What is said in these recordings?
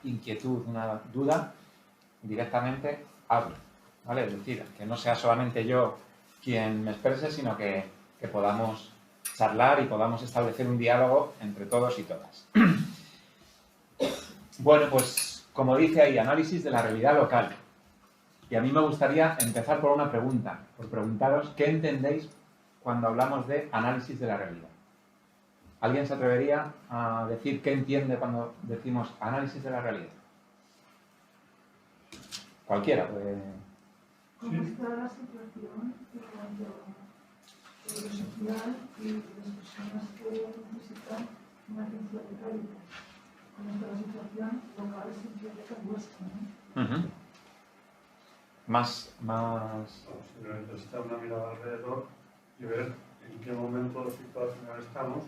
inquietud, una duda, directamente hablo, ¿vale? Es decir, que no sea solamente yo quien me exprese, sino que podamos charlar y podamos establecer un diálogo entre todos y todas. Bueno, pues como dice ahí, análisis de la realidad local. Y a mí me gustaría empezar por una pregunta, por preguntaros qué entendéis cuando hablamos de análisis de la realidad. ¿Alguien se atrevería a decir qué entiende cuando decimos análisis de la realidad? Cualquiera puede... ¿Cómo está la situación de lo social y las personas que necesitan una atención de calidad? ¿Cómo está la situación local simplemente vuestra, ¿no? Más... Simplemente necesitar una mirada alrededor y ver en qué momento situacional estamos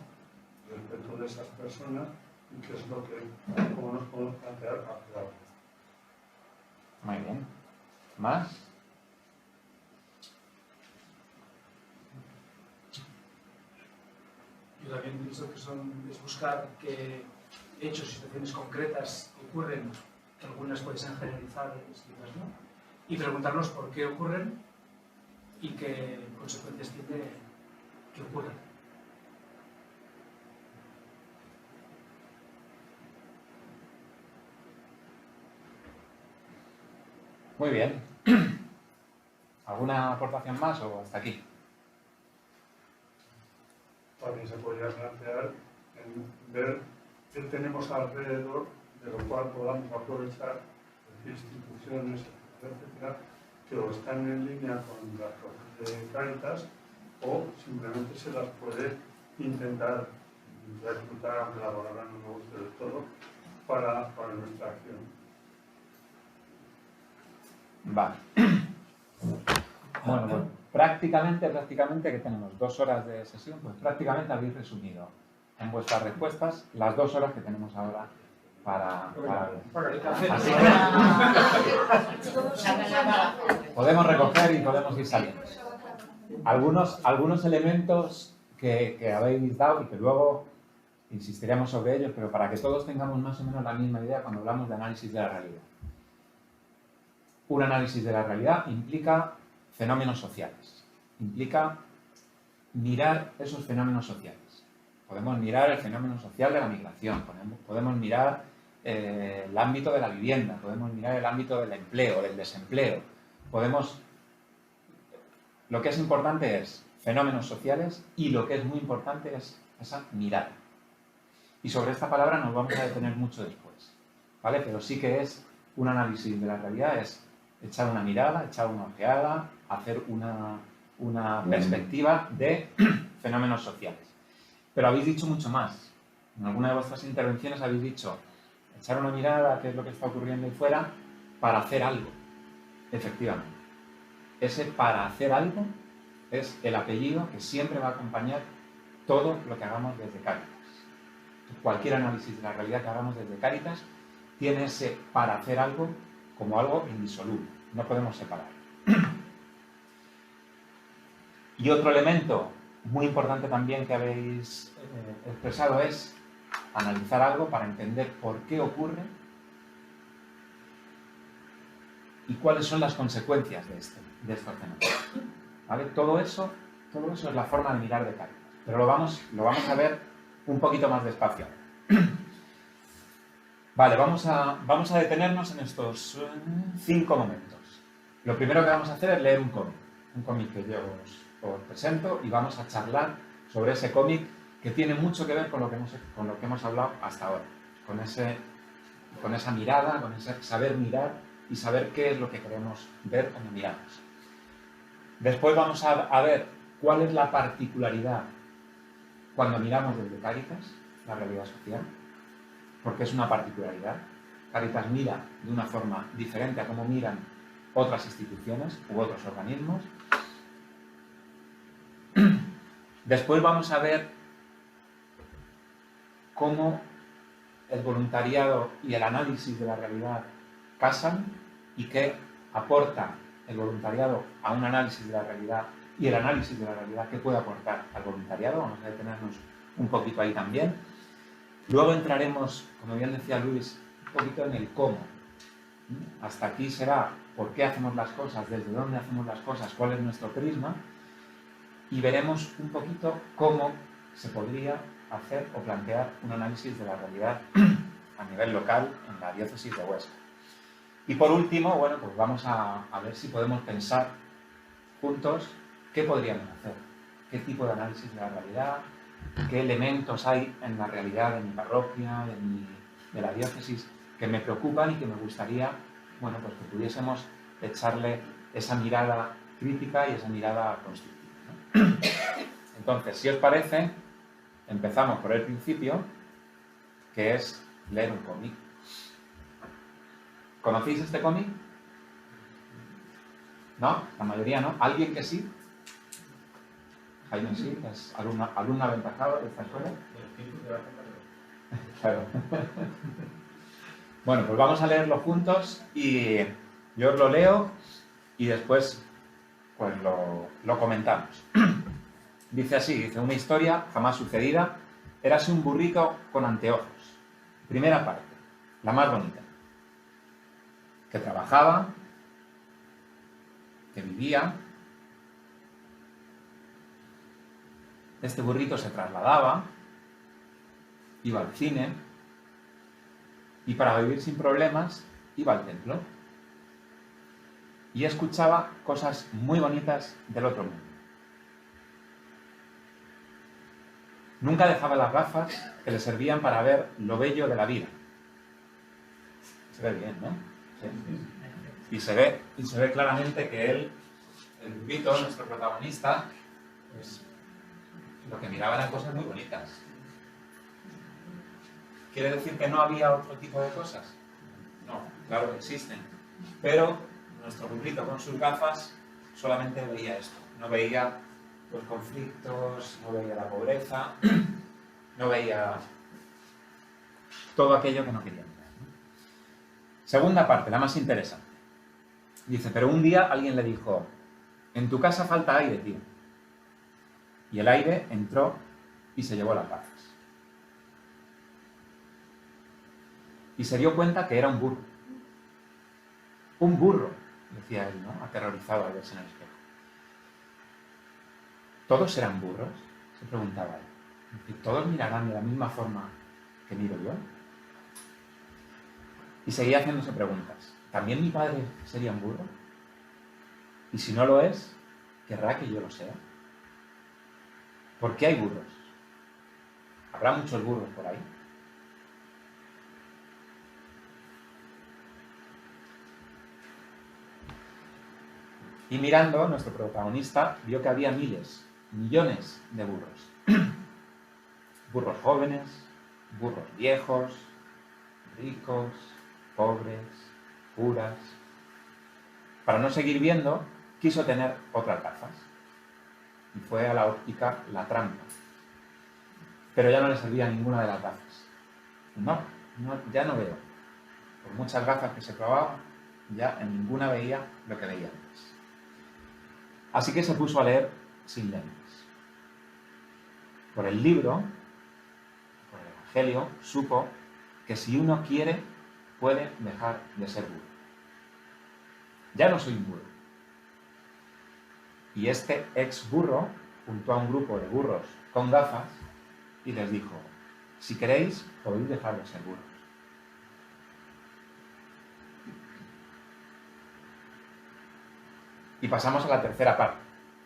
respecto de esas personas y qué es lo que, cómo nos podemos plantear hacia algo. Muy bien. ¿Más? Yo también pienso que es buscar qué hechos y situaciones concretas ocurren, que algunas pueden ser generalizadas y otras no, y preguntarnos por qué ocurren y qué consecuencias tiene que ocurran. Muy bien. ¿Alguna aportación más o hasta aquí? También se podría plantear en ver qué tenemos alrededor de lo cual podamos aprovechar instituciones, etcétera, que o están en línea con las cosas de Cáritas o simplemente se las puede intentar reclutar, aunque la palabra no me guste del todo, para nuestra acción. Vale. Bueno, pues prácticamente que tenemos 2 horas de sesión, pues prácticamente habéis resumido en vuestras respuestas las 2 horas que tenemos ahora para ver. Así que podemos recoger y podemos ir saliendo. Algunos elementos que habéis dado y que luego insistiremos sobre ellos, pero para que todos tengamos más o menos la misma idea cuando hablamos de análisis de la realidad. Un análisis de la realidad implica fenómenos sociales, implica mirar esos fenómenos sociales. Podemos mirar el fenómeno social de la migración, podemos mirar el ámbito de la vivienda, podemos mirar el ámbito del empleo, del desempleo. Lo que es importante es fenómenos sociales y lo que es muy importante es esa mirada. Y sobre esta palabra nos vamos a detener mucho después, ¿vale? Pero sí que es un análisis de la realidad, es echar una mirada, echar una ojeada, hacer una perspectiva de fenómenos sociales. Pero habéis dicho mucho más. En alguna de vuestras intervenciones habéis dicho echar una mirada a qué es lo que está ocurriendo ahí fuera para hacer algo. Efectivamente. Ese para hacer algo es el apellido que siempre va a acompañar todo lo que hagamos desde Cáritas. Cualquier análisis de la realidad que hagamos desde Cáritas tiene ese para hacer algo como algo indisoluble. No podemos separarlo. Y otro elemento muy importante también que habéis expresado es analizar algo para entender por qué ocurre y cuáles son las consecuencias de estos fenómenos. ¿Vale? Todo eso es la forma de mirar de Cáritas. Pero lo vamos a ver un poquito más despacio. Vale, vamos a detenernos en estos 5 momentos. Lo primero que vamos a hacer es leer un cómic que yo os presento y vamos a charlar sobre ese cómic que tiene mucho que ver con lo que hemos hablado hasta ahora, con esa mirada, con ese saber mirar y saber qué es lo que queremos ver cuando miramos. Después vamos a ver cuál es la particularidad cuando miramos desde Cáritas, la realidad social, porque es una particularidad. Cáritas mira de una forma diferente a cómo miran otras instituciones u otros organismos. Después vamos a ver cómo el voluntariado y el análisis de la realidad casan y qué aporta el voluntariado a un análisis de la realidad y el análisis de la realidad qué puede aportar al voluntariado. Vamos a detenernos un poquito ahí también. Luego entraremos, como bien decía Luis, poquito en el cómo. Hasta aquí será por qué hacemos las cosas, desde dónde hacemos las cosas, cuál es nuestro prisma, y veremos un poquito cómo se podría hacer o plantear un análisis de la realidad a nivel local en la diócesis de Huesca. Y por último, bueno, pues vamos a ver si podemos pensar juntos qué podríamos hacer, qué tipo de análisis de la realidad, qué elementos hay en la realidad de mi parroquia, de la diócesis, que me preocupan y que me gustaría, bueno, pues que pudiésemos echarle esa mirada crítica y esa mirada constructiva, ¿no? Entonces, si os parece, empezamos por el principio, que es leer un cómic. ¿Conocéis este cómic? ¿No? La mayoría no. ¿Alguien que sí? Jaime sí, que es alumno aventajado de esta escuela. Claro. Bueno, pues vamos a leerlo juntos y yo os lo leo y después pues lo comentamos. Dice así, dice, una historia jamás sucedida, érase un burrito con anteojos. Primera parte, la más bonita. Que trabajaba, que vivía. Este burrito se trasladaba, iba al cine y para vivir sin problemas iba al templo y escuchaba cosas muy bonitas del otro mundo. Nunca dejaba las gafas que le servían para ver lo bello de la vida. Se ve bien, ¿no? Sí. Y se ve claramente que él, el burrito, nuestro protagonista, pues lo que miraba eran cosas muy bonitas. ¿Quiere decir que no había otro tipo de cosas? No, claro que existen. Pero nuestro burrito con sus gafas solamente veía esto. No veía los conflictos, no veía la pobreza, no veía todo aquello que no quería ver. Segunda parte, la más interesante. Dice, pero un día alguien le dijo, en tu casa falta aire, tío. Y el aire entró y se llevó las gafas. Y se dio cuenta que era un burro. Un burro, decía él, ¿no? Aterrorizado al verse en el espejo. ¿Todos serán burros? Se preguntaba él. ¿Y todos mirarán de la misma forma que miro yo? Y seguía haciéndose preguntas. ¿También mi padre sería un burro? Y si no lo es, ¿querrá que yo lo sea? ¿Por qué hay burros? ¿Habrá muchos burros por ahí? Y mirando, nuestro protagonista vio que había miles, millones de burros. Burros jóvenes, burros viejos, ricos, pobres, curas. Para no seguir viendo, quiso tener otras gafas. Y fue a la óptica La Trampa. Pero ya no le servía ninguna de las gafas. Ya no veo. Por muchas gafas que se probaba, ya en ninguna veía lo que veía antes. Así que se puso a leer sin lentes. Por el libro, por el Evangelio, supo que si uno quiere, puede dejar de ser burro. Ya no soy un burro. Y este ex burro juntó a un grupo de burros con gafas y les dijo, si queréis, podéis dejar de ser burros. Y pasamos a la tercera parte,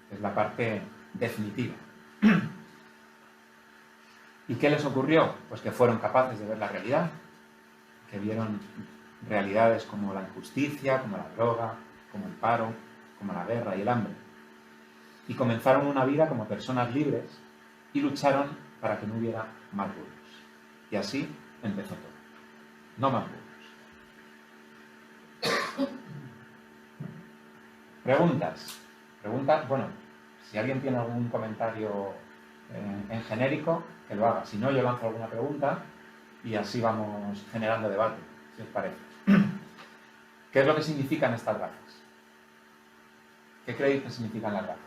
que es la parte definitiva. ¿Y qué les ocurrió? Pues que fueron capaces de ver la realidad, que vieron realidades como la injusticia, como la droga, como el paro, como la guerra y el hambre. Y comenzaron una vida como personas libres y lucharon para que no hubiera más burros. Y así empezó todo. No más burros. Preguntas. Bueno, si alguien tiene algún comentario en genérico, que lo haga. Si no, yo lanzo alguna pregunta y así vamos generando debate, si os parece. ¿Qué es lo que significan estas gafas? ¿Qué creéis que significan las gafas?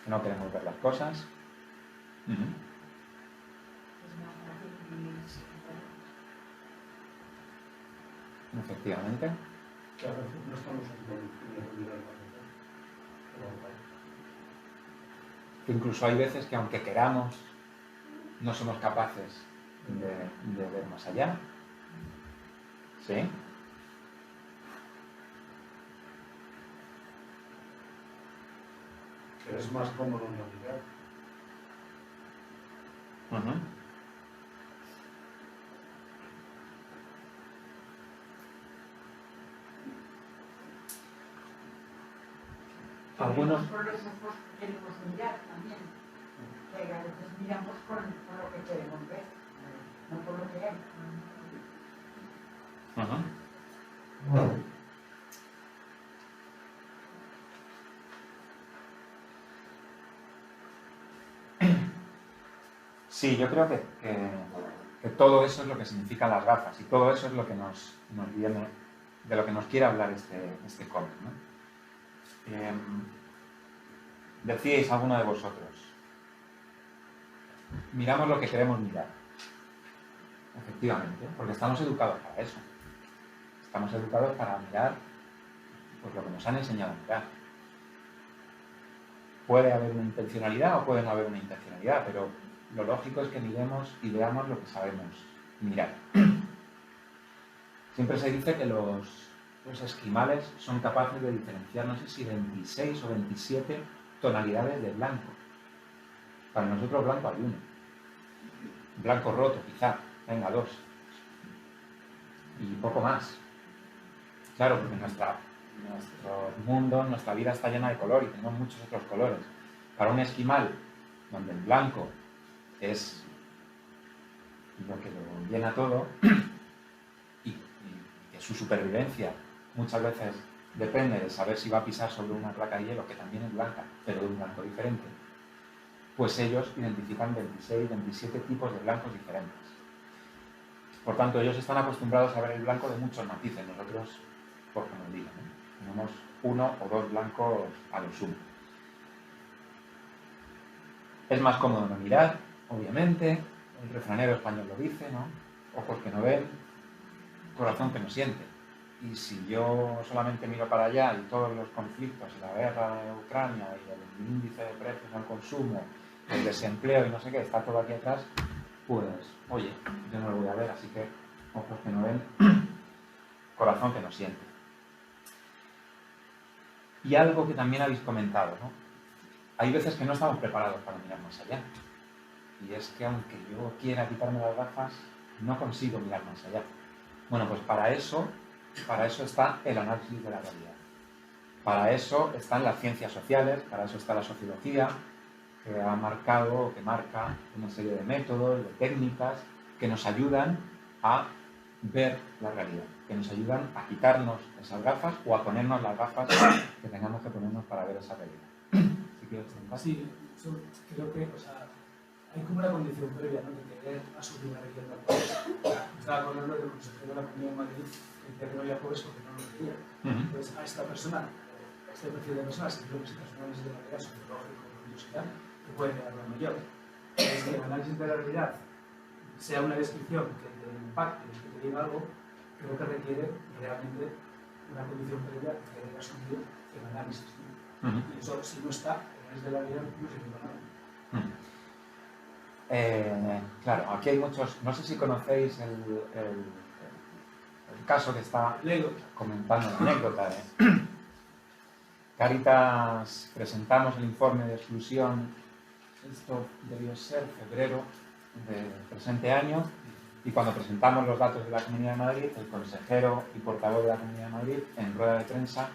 Que no queremos ver las cosas. efectivamente. Que a veces no estamos en condiciones de mirar más allá. Que incluso hay veces que aunque queramos, no somos capaces de ver más allá. ¿Sí? Que es más cómodo no mirar. Ujú. Algunos... Por los ojos que queremos mirar también. Que a veces miramos por lo que queremos ver, no por lo que hay. Ujú. Sí, yo creo que todo eso es lo que significan las gafas y todo eso es lo que nos viene, de lo que nos quiere hablar este cómic, ¿no? Decíais alguno de vosotros, miramos lo que queremos mirar. Efectivamente, porque estamos educados para eso. Estamos educados para mirar pues, lo que nos han enseñado a mirar. Puede haber una intencionalidad o puede no haber una intencionalidad, pero lo lógico es que miremos y veamos lo que sabemos mirar. Siempre se dice que los esquimales son capaces de diferenciar, no sé si 26 o 27 tonalidades de blanco. Para nosotros blanco hay uno. Blanco roto, quizá. Venga, 2. Y poco más. Claro, porque nuestro mundo, nuestra vida está llena de color y tenemos muchos otros colores. Para un esquimal, donde el blanco es lo que lo llena todo y que su supervivencia muchas veces depende de saber si va a pisar sobre una placa de hielo que también es blanca, pero de un blanco diferente, pues ellos identifican 26, 27 tipos de blancos diferentes. Por tanto, ellos están acostumbrados a ver el blanco de muchos matices. Nosotros, por como digo, ¿no? Tenemos 1 o 2 blancos a lo sumo. Es más cómodo no mirar, obviamente. El refranero español lo dice, ¿no? Ojos que no ven, corazón que no siente. Y si yo solamente miro para allá y todos los conflictos y la guerra de Ucrania y el índice de precios al consumo, el desempleo y no sé qué, está todo aquí atrás, pues, oye, yo no lo voy a ver, así que ojos que no ven, corazón que no siente. Y algo que también habéis comentado, ¿no? Hay veces que no estamos preparados para mirar más allá. Y es que aunque yo quiera quitarme las gafas, no consigo mirar más allá. Bueno, pues para eso está el análisis de la realidad. Para eso están las ciencias sociales, para eso está la sociología, que ha marcado o que marca una serie de métodos, de técnicas que nos ayudan a ver la realidad, que nos ayudan a quitarnos esas gafas o a ponernos las gafas que tengamos que ponernos para ver esa realidad. ¿Sí quieres preguntar? Sí, yo creo que, o sea, hay como una condición previa, ¿no?, de querer asumir una riqueza. Estaba acordando del consejero de la Comunidad de Madrid que decía que no había jueves porque no lo quería. Entonces, a esta persona, a este perfil de personas, que creo que se personales de manera sociológica o curiosidad, que puede quedar lo mayor. Es que el análisis de la realidad sea una descripción que te impacte, que te diga algo, creo que requiere realmente una condición previa que querer asumir el análisis, ¿no? Y eso, si no está, el análisis de la realidad no sirve para nada. Claro, aquí hay muchos, no sé si conocéis el caso que está comentando, la anécdota de Cáritas. Presentamos el informe de exclusión, esto debió ser febrero del presente año, y cuando presentamos los datos de la Comunidad de Madrid, el consejero y portavoz de la Comunidad de Madrid, en rueda de prensa,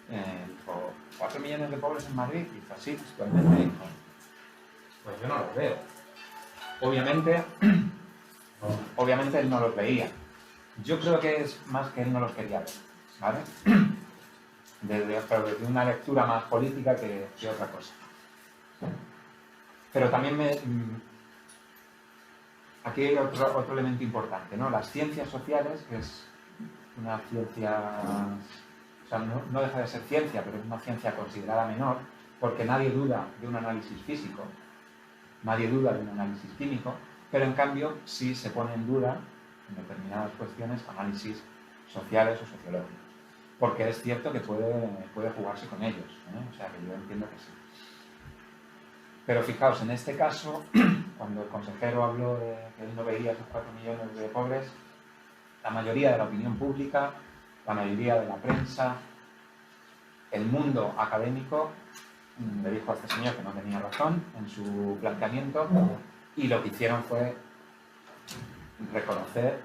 dijo, 4 millones de pobres en Madrid, y dijo así, textualmente, dijo, pues yo no los veo. Obviamente él no los veía. Yo creo que es más que él no los quería ver, ¿vale? Desde una lectura más política que otra cosa. Pero también aquí hay otro elemento importante, ¿no? Las ciencias sociales, que es una ciencia, o sea, no deja de ser ciencia, pero es una ciencia considerada menor, porque nadie duda de un análisis físico, nadie duda de un análisis químico, pero en cambio sí se pone en duda, en determinadas cuestiones, análisis sociales o sociológicos. Porque es cierto que puede jugarse con ellos, ¿eh? O sea que yo entiendo que sí. Pero fijaos, en este caso, cuando el consejero habló de que él no veía esos 4 millones de pobres, la mayoría de la opinión pública, la mayoría de la prensa, el mundo académico, le dijo a este señor que no tenía razón en su planteamiento, y lo que hicieron fue reconocer,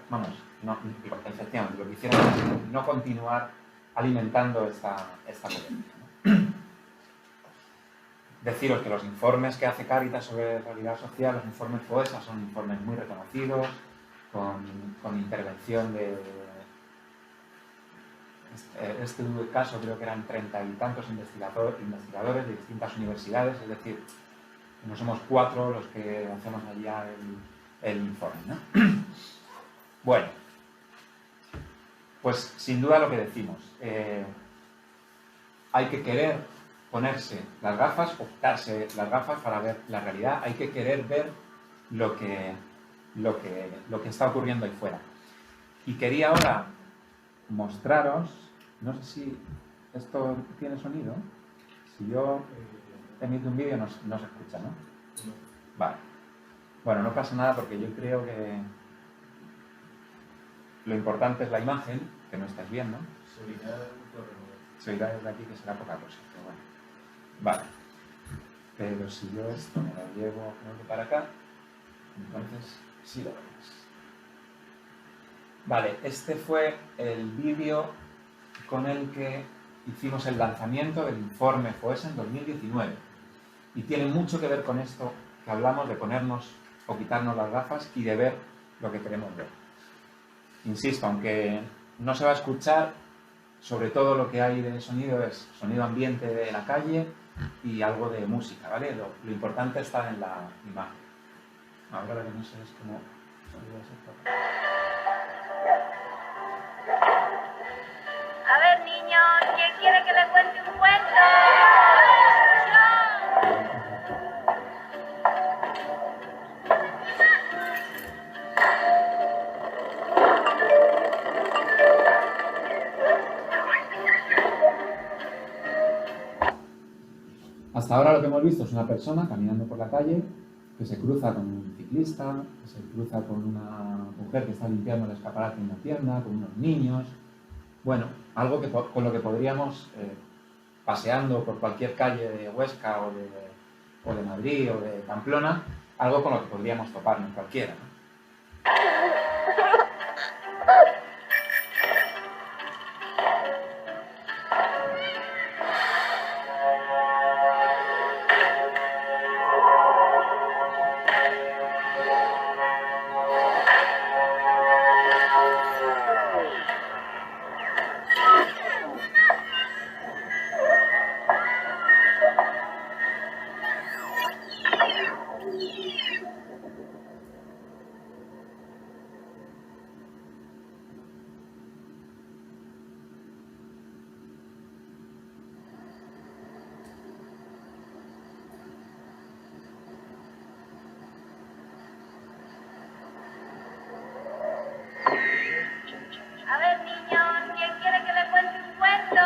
efectivamente, lo que hicieron es no continuar alimentando esta polémica, ¿no? Deciros que los informes que hace Cáritas sobre realidad social, los informes FOESA, son informes muy reconocidos, con intervención de... Este caso creo que eran 30 y tantos investigadores de distintas universidades, es decir, no somos 4 los que hacemos allá el informe, ¿no? Bueno, pues sin duda lo que decimos, hay que querer ponerse las gafas o quitarse las gafas para ver la realidad, hay que querer ver lo que está ocurriendo ahí fuera. Y quería ahora mostraros, no sé si esto tiene sonido, si yo emito un vídeo no se escucha, ¿no? Vale. Bueno, no pasa nada porque yo creo que lo importante es la imagen, que no estáis viendo. Se oirá desde aquí que será poca cosa, pero bueno. Vale. Pero si yo esto me lo llevo para acá, entonces sí lo vemos. Vale, este fue el vídeo con el que hicimos el lanzamiento del informe FOESA en 2019. Y tiene mucho que ver con esto que hablamos de ponernos o quitarnos las gafas y de ver lo que queremos ver. Insisto, aunque no se va a escuchar, sobre todo lo que hay de sonido es sonido ambiente de la calle y algo de música, ¿vale? Lo importante está en la imagen. Ahora lo que no sé es cómo... A ver, niños, ¿quién quiere que le cuente un cuento? Hasta ahora lo que hemos visto es una persona caminando por la calle que se cruza con un ciclista, que se cruza con una mujer que está limpiando el escaparate en una tienda, con unos niños. Bueno, algo con lo que podríamos, paseando por cualquier calle de Huesca o de Madrid o de Pamplona, algo con lo que podríamos toparnos cualquiera, ¿no? A ver, niños, ¿quién quiere que le cuente un cuento?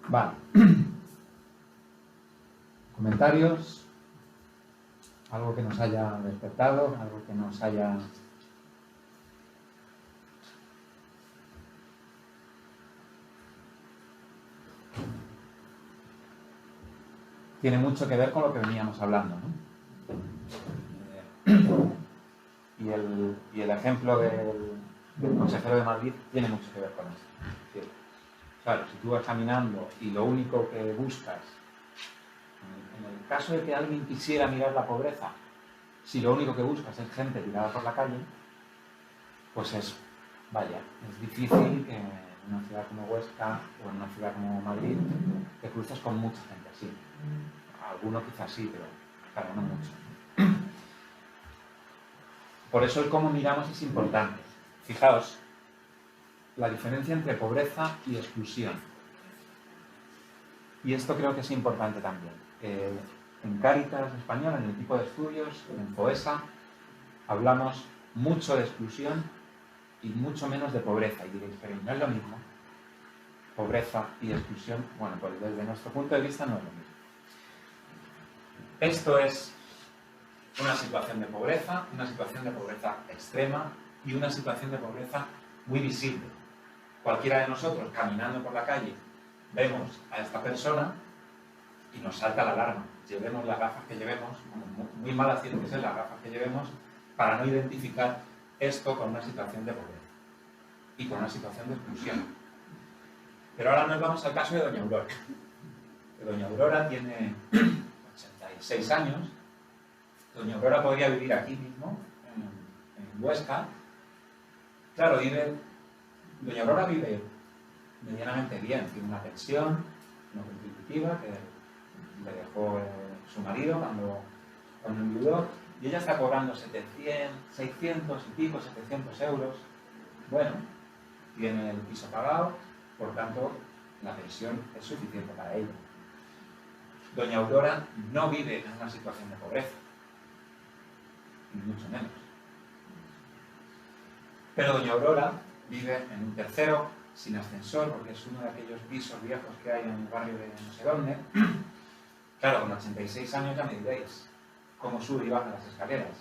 Vale. ¿Comentarios? ¿Algo que nos haya despertado? ¿Algo que nos haya... Tiene mucho que ver con lo que veníamos hablando, ¿no? Y el ejemplo del consejero de Madrid tiene mucho que ver con esto. Sí. Claro, si tú vas caminando y lo único que buscas, en el caso de que alguien quisiera mirar la pobreza, si lo único que buscas es gente tirada por la calle, pues es difícil que en una ciudad como Huesca o en una ciudad como Madrid te cruces con mucha gente así. Alguno quizás sí, pero claro, no mucho. Por eso el cómo miramos es importante. Fijaos, la diferencia entre pobreza y exclusión. Y esto creo que es importante también. En Cáritas Española, en el tipo de estudios, en FOESA, hablamos mucho de exclusión y mucho menos de pobreza. Y diréis, pero no es lo mismo. Pobreza y exclusión, bueno, pues desde nuestro punto de vista no es lo mismo. Esto es una situación de pobreza extrema y una situación de pobreza muy visible. Cualquiera de nosotros, caminando por la calle, vemos a esta persona y nos salta la alarma. Llevemos las gafas que llevemos, muy malas tienen que ser las gafas que llevemos, para no identificar esto con una situación de pobreza y con una situación de exclusión. Pero ahora nos vamos al caso de doña Aurora. Doña Aurora tiene 86 años. Doña Aurora podría vivir aquí mismo, en Huesca. Claro, Doña Aurora vive medianamente bien, tiene una pensión no contributiva que le dejó su marido cuando enviudó, y ella está cobrando 600 y pico, 700 euros. Bueno, tiene el piso pagado, por tanto, la pensión es suficiente para ella. Doña Aurora no vive en una situación de pobreza, ni mucho menos. Pero doña Aurora vive en un tercero, sin ascensor, porque es uno de aquellos pisos viejos que hay en el barrio de no sé dónde. Claro, con 86 años ya me diréis cómo sube y baja las escaleras.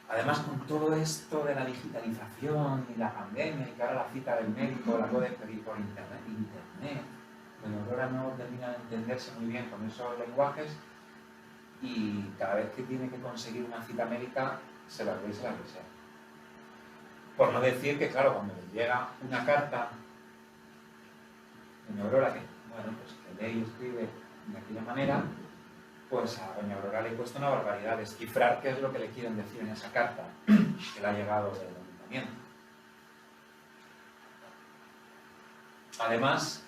Además, con todo esto de la digitalización y la pandemia, y que ahora la cita del médico la puede pedir por internet, doña Aurora no termina de entenderse muy bien con esos lenguajes, y cada vez que tiene que conseguir una cita médica se la desea. Por no decir que, claro, cuando le llega una carta, doña Aurora, que lee y escribe de aquella manera, pues a doña Aurora le cuesta una barbaridad descifrar qué es lo que le quieren decir en esa carta que le ha llegado del ayuntamiento. Además,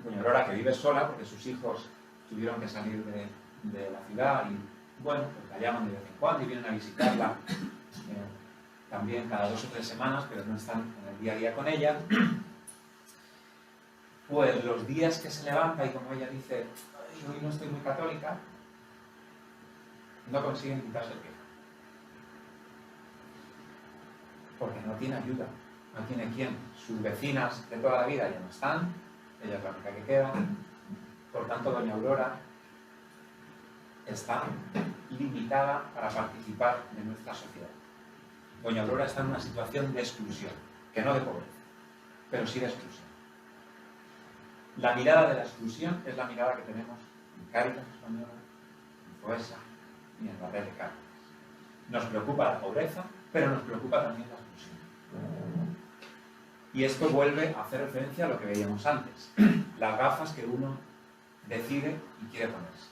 doña Aurora, que vive sola porque sus hijos tuvieron que salir de la ciudad y, bueno, pues la llaman de vez en cuando y vienen a visitarla también cada 2 o 3 semanas, pero no están en el día a día con ella. Pues los días que se levanta y, como ella dice, hoy no estoy muy católica, no consiguen quitarse el pie. Porque no tiene ayuda, no tiene quién. Sus vecinas de toda la vida ya no están, ella es la única que queda. Por tanto, doña Aurora está limitada para participar de nuestra sociedad. Doña Aurora está en una situación de exclusión, que no de pobreza, pero sí de exclusión. La mirada de la exclusión es la mirada que tenemos en Cáritas Española, en FOESA y en la red de Cáritas. Nos preocupa la pobreza, pero nos preocupa también la exclusión. Y esto vuelve a hacer referencia a lo que veíamos antes, las gafas que uno decide y quiere ponerse.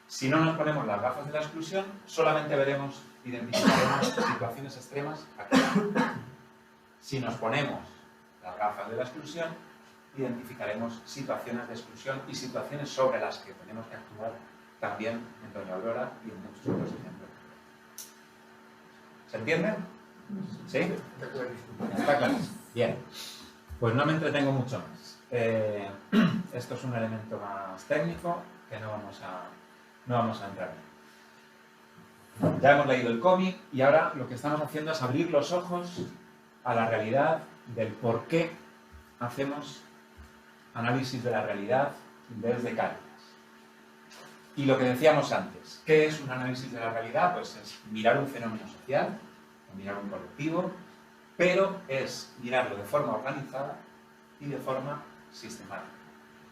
Si no nos ponemos las gafas de la exclusión, solamente identificaremos situaciones extremas aquí. Si nos ponemos las gafas de la exclusión, identificaremos situaciones de exclusión y situaciones sobre las que tenemos que actuar también en doña Aurora y en muchos otros ejemplos. ¿Se entiende? ¿Sí? Está claro. Bien. Pues no me entretengo mucho más. Esto es un elemento más técnico que no vamos a entrar en. Ya hemos leído el cómic y ahora lo que estamos haciendo es abrir los ojos a la realidad del por qué hacemos análisis de la realidad desde Cáritas. Y lo que decíamos antes, ¿qué es un análisis de la realidad? Pues es mirar un fenómeno social, o mirar un colectivo, pero es mirarlo de forma organizada y de forma sistemática.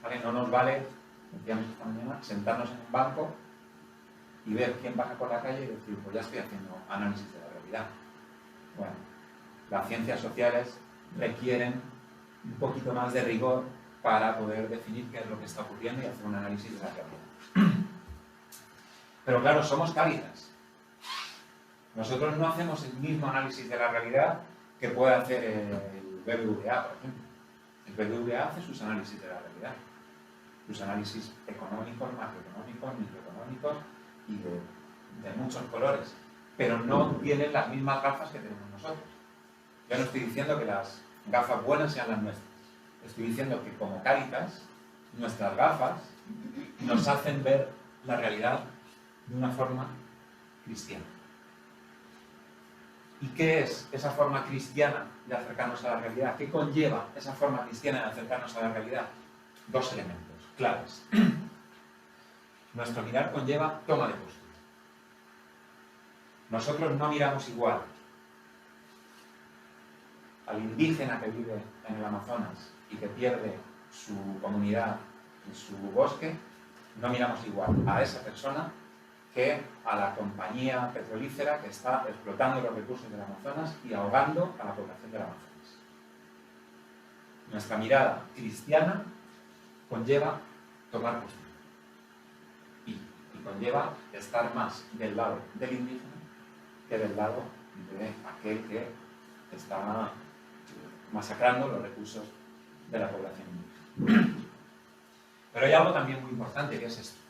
¿Vale? No nos vale, decíamos esta mañana, sentarnos en un banco y ver quién pasa por la calle y decir, pues ya estoy haciendo análisis de la realidad. Bueno, las ciencias sociales requieren un poquito más de rigor para poder definir qué es lo que está ocurriendo y hacer un análisis de la realidad. Pero claro, somos Cáritas. Nosotros no hacemos el mismo análisis de la realidad que puede hacer el BBVA, por ejemplo. El BBVA hace sus análisis de la realidad, sus análisis económicos, macroeconómicos, microeconómicos y de muchos colores, pero no tienen las mismas gafas que tenemos nosotros. Yo no estoy diciendo que las gafas buenas sean las nuestras, estoy diciendo que como Cáritas, nuestras gafas nos hacen ver la realidad de una forma cristiana. ¿Y qué es esa forma cristiana de acercarnos a la realidad? ¿Qué conlleva esa forma cristiana de acercarnos a la realidad? Dos elementos claves. Nuestro mirar conlleva toma de postura. Nosotros no miramos igual al indígena que vive en el Amazonas y que pierde su comunidad y su bosque, no miramos igual a esa persona que a la compañía petrolífera que está explotando los recursos del Amazonas y ahogando a la población del Amazonas. Nuestra mirada cristiana conlleva tomar postura y conlleva estar más del lado del indígena que del lado de aquel que está masacrando los recursos de la población indígena. Pero hay algo también muy importante, que es esto,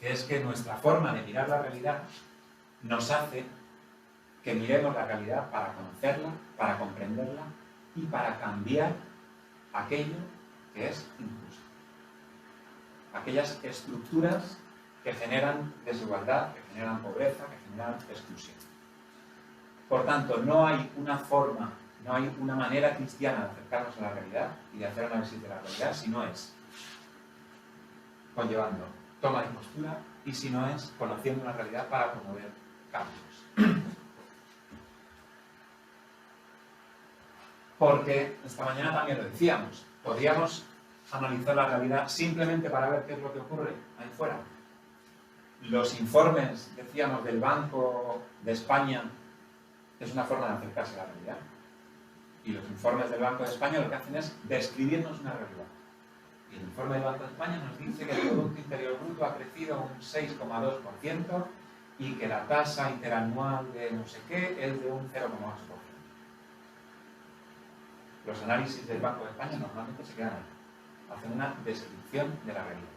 que es que nuestra forma de mirar la realidad nos hace que miremos la realidad para conocerla, para comprenderla y para cambiar aquello que es injusto. Aquellas estructuras que generan desigualdad, que generan pobreza, que generan exclusión. Por tanto, no hay una forma, no hay una manera cristiana de acercarnos a la realidad y de hacer análisis de la realidad, si no es conllevando toma de postura y si no es conociendo la realidad para promover cambios. Porque esta mañana también lo decíamos, podríamos analizar la realidad simplemente para ver qué es lo que ocurre ahí fuera. Los informes, decíamos, del Banco de España es una forma de acercarse a la realidad. Y los informes del Banco de España lo que hacen es describirnos una realidad. Y el informe del Banco de España nos dice que el Producto Interior Bruto ha crecido un 6,2% y que la tasa interanual de no sé qué es de un 0,8%. Los análisis del Banco de España normalmente se quedan ahí. Hacen una descripción de la realidad.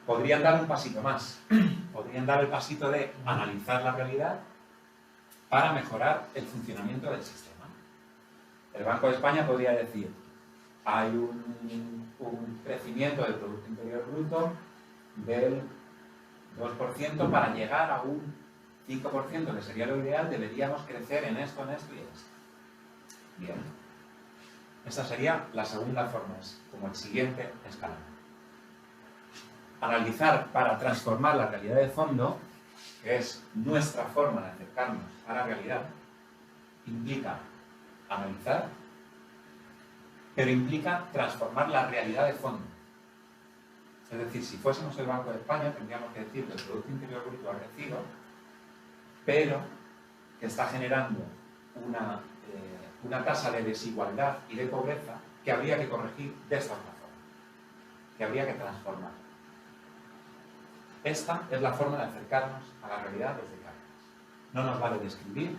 Podrían dar un pasito más. Podrían dar el pasito de analizar la realidad para mejorar el funcionamiento del sistema. El Banco de España podría decir: hay un crecimiento del Producto Interior Bruto del 2% para llegar a un 5%, que sería lo ideal, deberíamos crecer en esto y en esto. Bien. Esa sería la segunda forma, es como el siguiente escalón. Analizar para transformar la realidad de fondo, que es nuestra forma de acercarnos a la realidad, implica analizar, pero implica transformar la realidad de fondo. Es decir, si fuésemos el Banco de España, tendríamos que decir que el Producto Interior Bruto ha crecido, pero que está generando una tasa de desigualdad y de pobreza que habría que corregir de esta otra forma, que habría que transformar. Esta es la forma de acercarnos a la realidad desde Cáritas. No nos vale describir,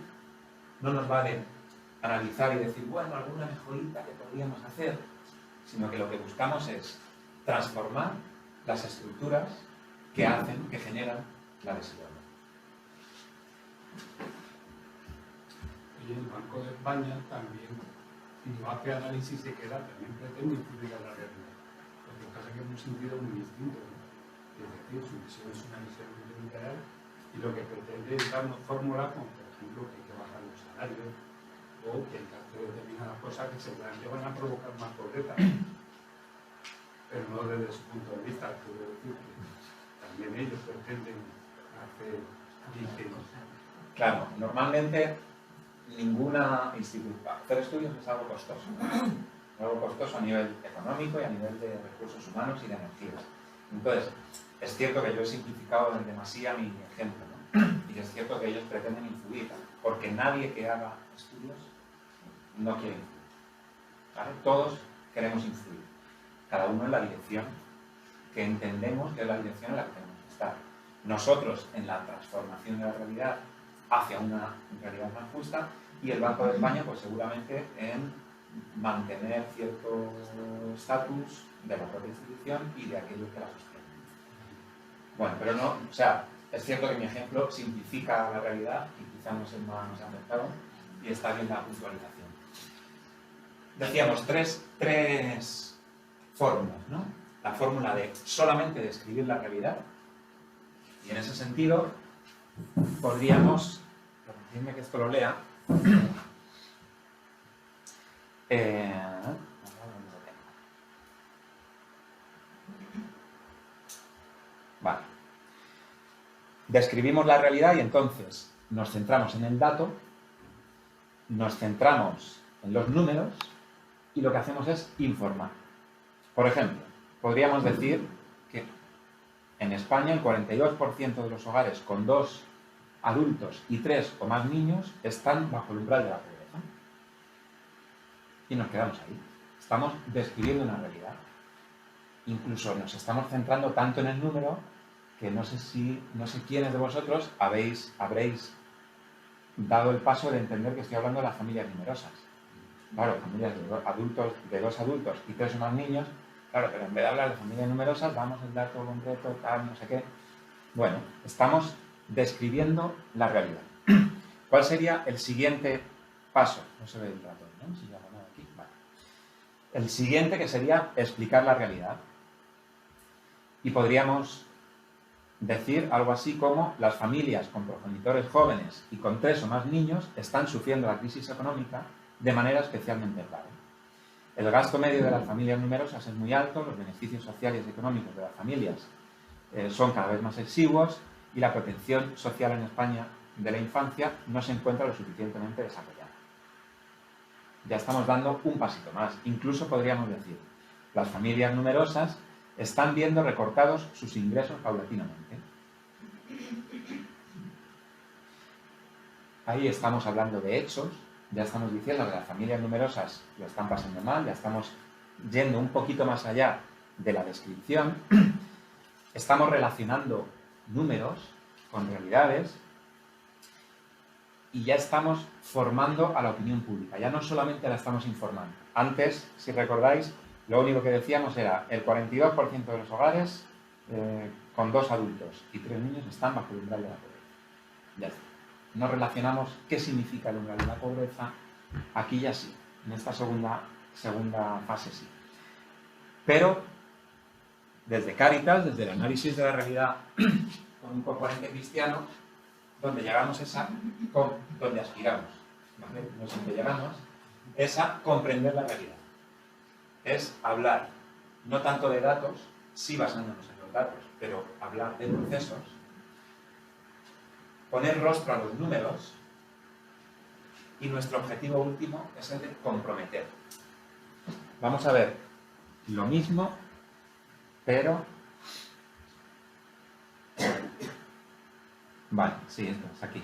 no nos vale analizar y decir, bueno, alguna mejorita que podríamos hacer, sino que lo que buscamos es transformar las estructuras que hacen, que generan la desigualdad. Y el Banco de España también no hace análisis de queda, también pretende influir en la realidad. Lo que pasa es que es un sentido muy distinto, ¿no? Es decir, su visión es una visión muy literal y lo que pretende es darnos fórmulas como, por ejemplo, que hay que bajar los salarios o o que en caso de determinadas cosas que seguramente van a provocar más pobreza, pero no desde su punto de vista, quiero decir que también ellos pretenden hacer distintos. Claro, normalmente ninguna institución, hacer estudios es algo costoso, algo costoso a nivel económico y a nivel de recursos humanos y de energías. Entonces, es cierto que yo he simplificado en demasía mi ejemplo, ¿no? Y es cierto que ellos pretenden influir, porque nadie que haga estudios no quiere influir, ¿vale? Todos queremos influir, cada uno en la dirección que entendemos que es la dirección en la que tenemos que estar. Nosotros en la transformación de la realidad hacia una realidad más justa, y el Banco de España pues seguramente en mantener cierto estatus de la propia institución y de aquellos que la sostienen. Bueno, pero no, o sea, es cierto que mi ejemplo simplifica la realidad y quizá no es el más acertado, y está bien la puntualización. Decíamos tres fórmulas, ¿no? La fórmula de solamente describir la realidad, y en ese sentido podríamos, permitidme que esto lo lea, vale. Describimos la realidad y entonces nos centramos en el dato, nos centramos en los números y lo que hacemos es informar. Por ejemplo, podríamos decir que en España el 42% de los hogares con 2 adultos y 3 o más niños están bajo el umbral de la pobreza. Y nos quedamos ahí. Estamos describiendo una realidad. Incluso nos estamos centrando tanto en el número que no sé quiénes de vosotros habréis dado el paso de entender que estoy hablando de las familias numerosas. Claro, familias de 2 adultos y 3 o más niños, claro, pero en vez de hablar de familias numerosas, vamos al dato concreto, tal, no sé qué. Bueno, estamos describiendo la realidad. ¿Cuál sería el siguiente paso? No se ve el ratón, ¿no? Si llamo nada aquí. Vale. El siguiente, que sería explicar la realidad. Y podríamos decir algo así como: las familias con progenitores jóvenes y con 3 o más niños están sufriendo la crisis económica de manera especialmente grave. El gasto medio de las familias numerosas es muy alto, los beneficios sociales y económicos de las familias son cada vez más exiguos, y la protección social en España de la infancia no se encuentra lo suficientemente desarrollada. Ya estamos dando un pasito más. Incluso podríamos decir: las familias numerosas están viendo recortados sus ingresos paulatinamente. Ahí estamos hablando de hechos, ya estamos diciendo que las familias numerosas lo están pasando mal, ya estamos yendo un poquito más allá de la descripción, estamos relacionando números con realidades y ya estamos formando a la opinión pública, ya no solamente la estamos informando. Antes, si recordáis, lo único que decíamos era: el 42% de los hogares con 2 adultos y 3 niños están bajo el umbral de la pobreza. Ya está. No relacionamos qué significa el umbral de la pobreza. Aquí ya sí, en esta segunda fase sí. Pero desde Cáritas, desde el análisis de la realidad con un componente cristiano, donde llegamos donde aspiramos, ¿vale? No siempre llegamos, es a comprender la realidad. Es hablar no tanto de datos, sí basándonos en los datos, pero hablar de procesos, poner rostro a los números, y nuestro objetivo último es el de comprometer. Vamos a ver lo mismo, pero... Vale, sí, esto es aquí.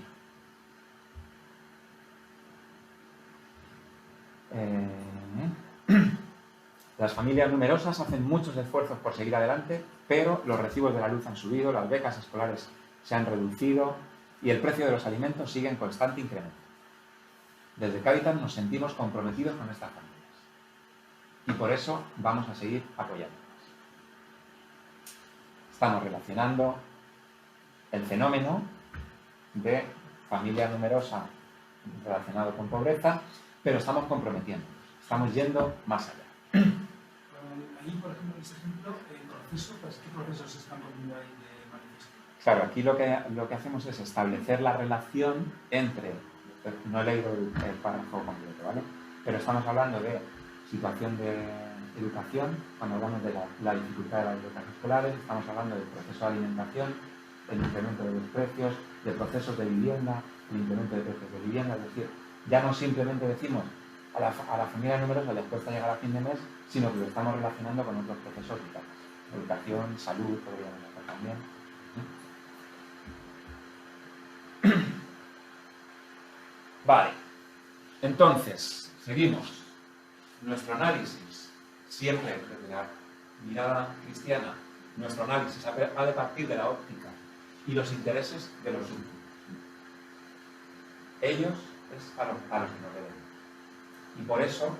Las familias numerosas hacen muchos esfuerzos por seguir adelante, pero los recibos de la luz han subido, las becas escolares se han reducido y el precio de los alimentos sigue en constante incremento. Desde Cáritas nos sentimos comprometidos con estas familias y por eso vamos a seguir apoyándolas. Estamos relacionando el fenómeno de familia numerosa relacionado con pobreza, pero estamos comprometiéndonos, estamos yendo más allá. Ahí, por ejemplo, en este ejemplo, el proceso, pues, ¿qué procesos se están poniendo ahí de manifiesto? Claro, aquí lo que hacemos es establecer la relación entre no he leído el párrafo completo, ¿vale? Pero estamos hablando de situación de educación, cuando hablamos de la dificultad de las becas escolares, estamos hablando del proceso de alimentación, el incremento de los precios, de procesos de vivienda, el incremento de precios de vivienda, es decir, ya no simplemente decimos a la familia numerosa les cuesta llegar a fin de mes, sino que lo estamos relacionando con otros procesos vitales. Educación, salud, podríamos hacer también. Vale, entonces, seguimos. Nuestro análisis, siempre desde la mirada cristiana, nuestro análisis ha de partir de la óptica y los intereses de los últimos. Ellos es a los que nos deben. Y por eso,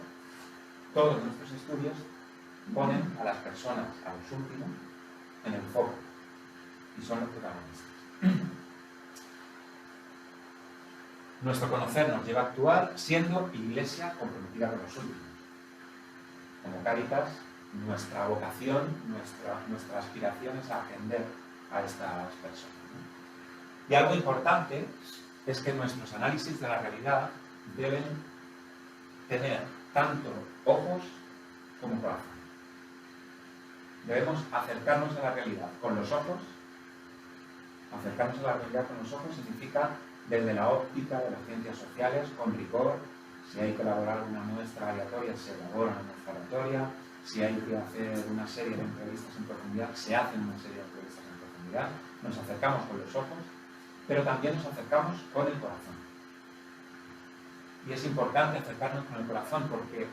todos nuestros estudios ponen a las personas, a los últimos, en el foco. Y son los protagonistas. Nuestro conocer nos lleva a actuar siendo iglesia comprometida con los últimos. Como Cáritas, nuestra vocación, nuestra aspiración es a atender a estas personas, ¿no? Y algo importante es que nuestros análisis de la realidad deben tener tanto ojos como corazón. Debemos acercarnos a la realidad con los ojos. Acercarnos a la realidad con los ojos significa desde la óptica de las ciencias sociales, con rigor. Si hay que elaborar una muestra aleatoria, se elabora una muestra aleatoria. Si hay que hacer una serie de entrevistas en profundidad, se hacen una serie de entrevistas en profundidad. Nos acercamos con los ojos, pero también nos acercamos con el corazón. Y es importante acercarnos con el corazón porque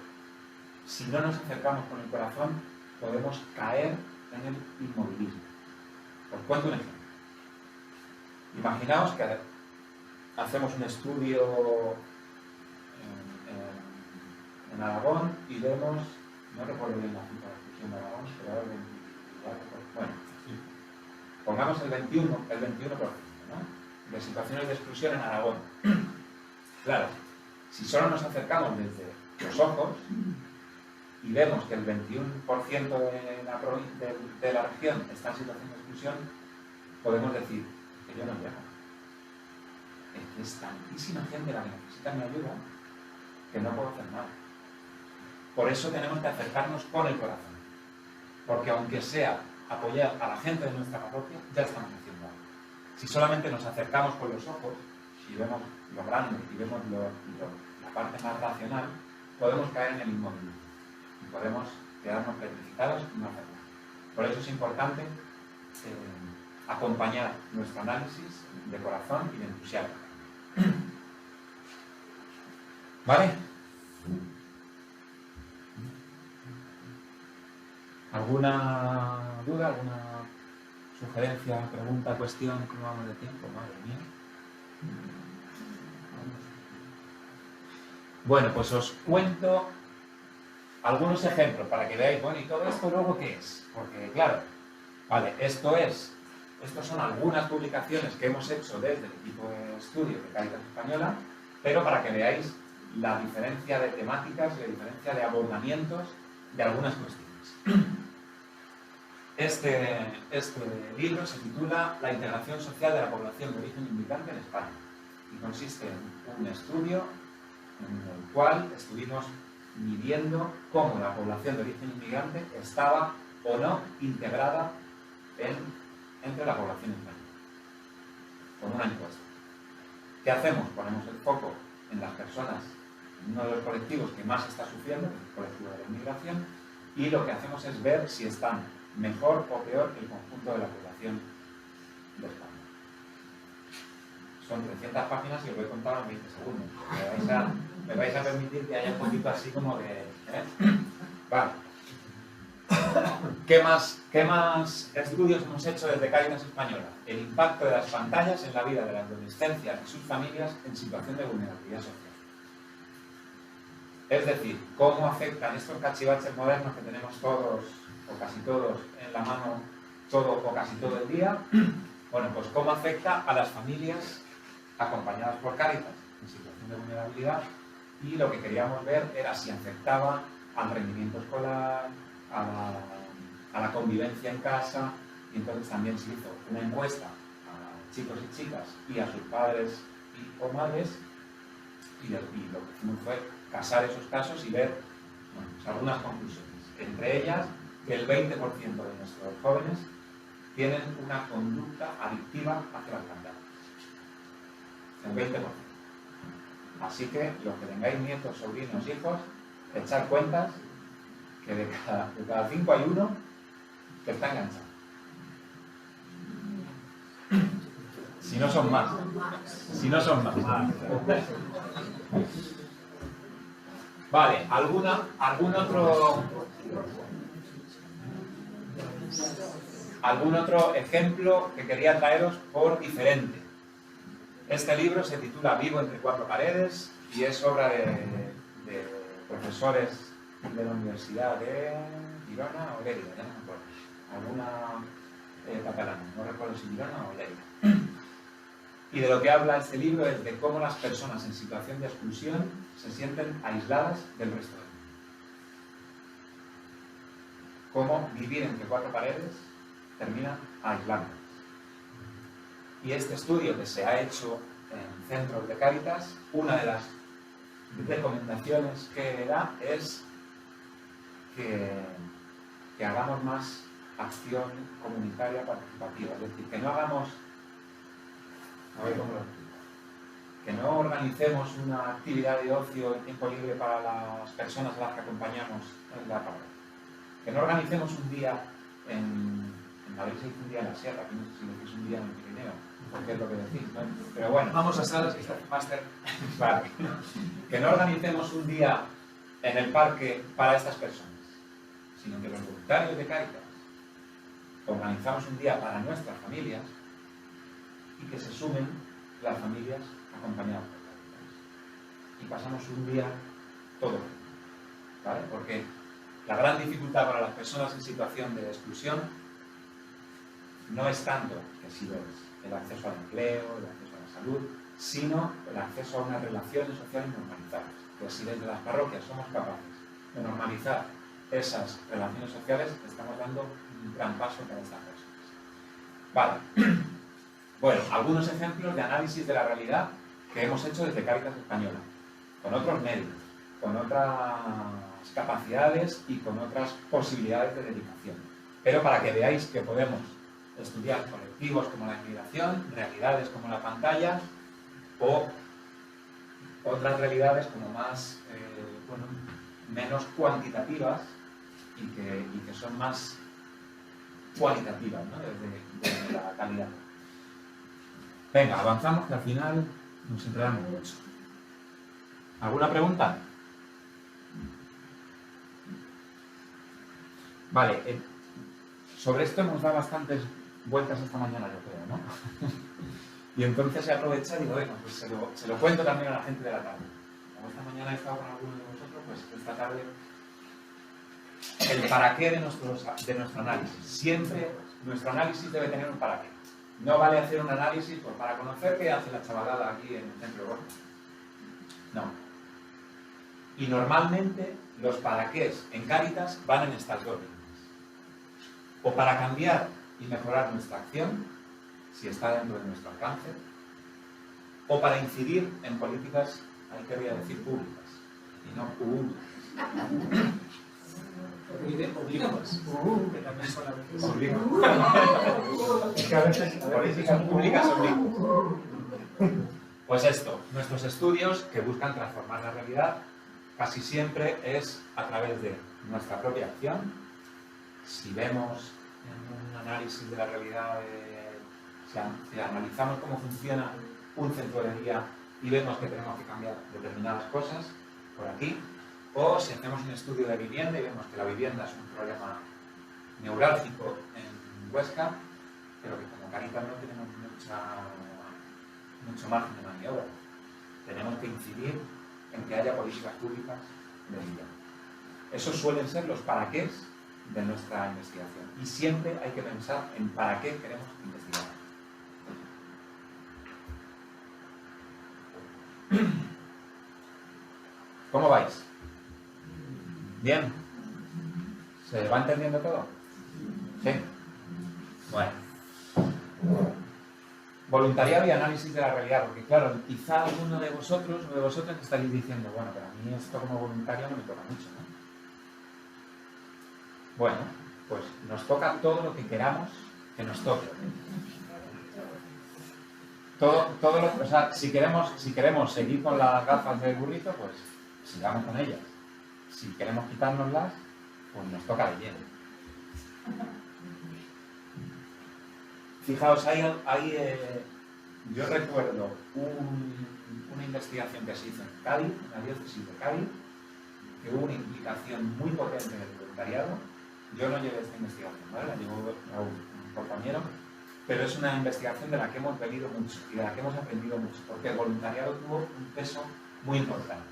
si no nos acercamos con el corazón, podemos caer en el inmovilismo. Os cuento un ejemplo. Imaginaos que hacemos un estudio en Aragón y vemos, no recuerdo bien la cifra de exclusión de Aragón, pero ahora bueno, pongamos el 21%, ¿no? De situaciones de exclusión en Aragón. Claro, si solo nos acercamos desde los ojos y vemos que el 21% de la región está en situación de exclusión, podemos decir que yo no llego. Es que es tantísima gente la que necesita mi ayuda que no puedo hacer nada. Por eso tenemos que acercarnos con el corazón. Porque aunque sea apoyar a la gente de nuestra parroquia, ya estamos haciendo algo. Si solamente nos acercamos con los ojos y vemos lo grande y vemos la parte más racional, podemos caer en el inmovilismo y podemos quedarnos petrificados y no hacer nada. Por eso es importante acompañar nuestro análisis de corazón y de entusiasmo. ¿Vale? ¿Alguna duda, alguna sugerencia, pregunta, cuestión? ¿Cómo vamos de tiempo? Madre mía. Bueno, pues os cuento algunos ejemplos para que veáis, bueno, ¿y todo esto luego qué es? Porque, claro, vale, estos son algunas publicaciones que hemos hecho desde el equipo de estudio de Cáritas Española, pero para que veáis la diferencia de temáticas, la diferencia de abordamientos de algunas cuestiones. Este libro se titula La integración social de la población de origen inmigrante en España y consiste en un estudio en el cual estuvimos midiendo cómo la población de origen inmigrante estaba o no integrada entre la población española, con una encuesta. ¿Qué hacemos? Ponemos el foco en las personas, en uno de los colectivos que más está sufriendo, que es el colectivo de la inmigración, y lo que hacemos es ver si están mejor o peor que el conjunto de la población de España. Son 300 páginas y os voy a contar en 20 segundos. Me vais a permitir que haya un poquito así como de... Vale. ¿Qué más estudios hemos hecho desde Cáritas Española? El impacto de las pantallas en la vida de las adolescencias y sus familias en situación de vulnerabilidad social. Es decir, cómo afectan estos cachivaches modernos que tenemos todos, o casi todos, en la mano todo o casi todo el día. Bueno, pues cómo afecta a las familias acompañadas por Cáritas en situación de vulnerabilidad, y lo que queríamos ver era si afectaba al rendimiento escolar, a la convivencia en casa, y entonces también se hizo una encuesta a chicos y chicas y a sus padres o madres lo que hicimos fue casar esos casos y ver pues, algunas conclusiones. Entre ellas, que el 20% de nuestros jóvenes tienen una conducta adictiva hacia las pantallas. El 20%. Así que los que tengáis nietos, sobrinos, hijos, echad cuentas que de cada 5 hay uno que está enganchado. Si no son más. Si no son más. Vale, ¿algún otro ejemplo que quería traeros por diferente? Este libro se titula Vivo entre cuatro paredes y es obra de profesores de la Universidad de Girona o Lérida, ya no me acuerdo. Alguna catalana, no recuerdo si Girona o Lérida. Y de lo que habla este libro es de cómo las personas en situación de exclusión se sienten aisladas del resto del mundo. Cómo vivir entre cuatro paredes termina aislándolas. Y este estudio que se ha hecho en centros de Cáritas, una de las recomendaciones que da es que hagamos más acción comunitaria participativa, es decir, que no hagamos, a ver cómo lo explico, que no organicemos una actividad de ocio y tiempo libre para las personas a las que acompañamos en la parroquia, que no organicemos un día en Madrid se hizo un día en la sierra, aquí no sé si lo hicimos un día en el Pirineo, porque es lo que decís, ¿no? Pero bueno. Vamos a salas que están más cerca. Vale. Que no organicemos un día en el parque para estas personas, sino que los voluntarios de Cáritas organizamos un día para nuestras familias y que se sumen las familias acompañadas por Cáritas. Y pasamos un día todo, ¿vale? Porque la gran dificultad para las personas en situación de exclusión no es tanto, que sí lo es, el acceso al empleo, el acceso a la salud, sino el acceso a unas relaciones sociales normalizadas. Pues si desde las parroquias somos capaces de normalizar esas relaciones sociales, estamos dando un gran paso para estas personas. Vale. Bueno, algunos ejemplos de análisis de la realidad que hemos hecho desde Cáritas Española, con otros medios, con otras capacidades y con otras posibilidades de dedicación. Pero para que veáis que podemos estudiar colectivos como la inmigración, realidades como la pantalla o otras realidades como más, menos cuantitativas y que son más cualitativas, ¿no? desde la calidad. Venga, avanzamos que al final nos enredamos mucho. ¿Alguna pregunta? Vale, sobre esto hemos dado bastantes vueltas esta mañana, yo creo, ¿no? Y entonces he aprovechado y digo, bueno, pues se lo cuento también a la gente de la tarde. Como esta mañana he estado con algunos de vosotros, pues esta tarde el para qué de nuestro análisis. Siempre nuestro análisis debe tener un para qué. No vale hacer un análisis pues, para conocer qué hace la chavalada aquí en el centro de Borja. No. Y normalmente los para qué en Cáritas van en estas dos líneas. O para cambiar y mejorar nuestra acción, si está dentro de nuestro alcance, o para incidir en políticas, ahí querría decir públicas, y no públicas. Obliguas, que también son a veces. Obliguas. Es que a veces políticas públicas obliguas. Pues esto, nuestros estudios que buscan transformar la realidad, casi siempre es a través de nuestra propia acción. Si vemos en un análisis de la realidad, si analizamos cómo funciona un centro de día y vemos que tenemos que cambiar determinadas cosas por aquí, o si hacemos un estudio de vivienda y vemos que la vivienda es un problema neurálgico en Huesca, pero que como Cáritas no tenemos mucho margen de maniobra. Tenemos que incidir en que haya políticas públicas de vivienda. Esos suelen ser los para qué de nuestra investigación. Y siempre hay que pensar en para qué queremos investigar. ¿Cómo vais? ¿Bien? ¿Se va entendiendo todo? ¿Sí? Bueno. Voluntariado y análisis de la realidad, porque claro, quizá alguno de vosotros o de vosotras estaréis diciendo, bueno, pero a mí esto como voluntario no me toca mucho, ¿no? Bueno, pues nos toca todo lo que queramos que nos toque. Todo lo, o sea, si queremos seguir con las gafas del burrito, pues sigamos con ellas. Si queremos quitárnoslas, pues nos toca de lleno. Fijaos, yo recuerdo una investigación que se hizo en Cádiz, en la diócesis de Cádiz, que hubo una implicación muy potente del voluntariado. Yo no llevé esta investigación, ¿vale? La llevó un compañero, pero es una investigación de la que hemos bebido mucho y de la que hemos aprendido mucho, porque el voluntariado tuvo un peso muy importante.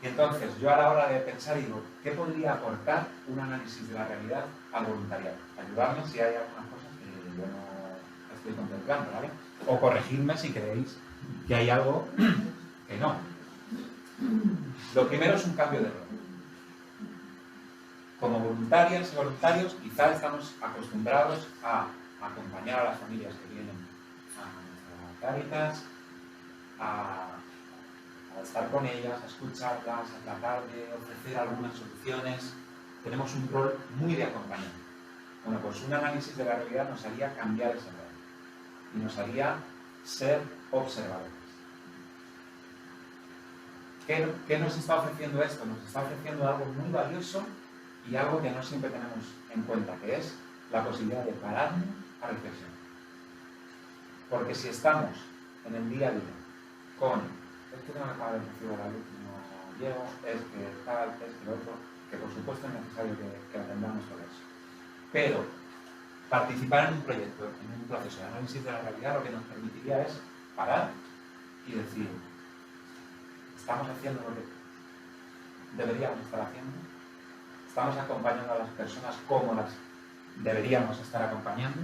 Y entonces, yo a la hora de pensar digo, ¿qué podría aportar un análisis de la realidad al voluntariado? Ayudarme si hay algunas cosas que yo no estoy contemplando, ¿vale? O corregidme si creéis que hay algo que no. Lo primero es un cambio de rol. Como voluntarias y voluntarios, quizá estamos acostumbrados a acompañar a las familias que vienen a Cáritas, a estar con ellas, a escucharlas, a tratar de ofrecer algunas soluciones. Tenemos un rol muy de acompañamiento. Bueno, pues un análisis de la realidad nos haría cambiar ese rol y nos haría ser observadores. ¿Qué nos está ofreciendo esto? Nos está ofreciendo algo muy valioso y algo que no siempre tenemos en cuenta, que es la posibilidad de pararnos a reflexionar. Porque si estamos en el día a día con es que no me acaba de recibir la luz, no llego, es que tal, es que lo otro, que por supuesto es necesario que atendamos todo eso. Pero participar en un proyecto, en un proceso de análisis de la realidad, lo que nos permitiría es parar y decir, ¿estamos haciendo lo que deberíamos estar haciendo? ¿Estamos acompañando a las personas como las deberíamos estar acompañando?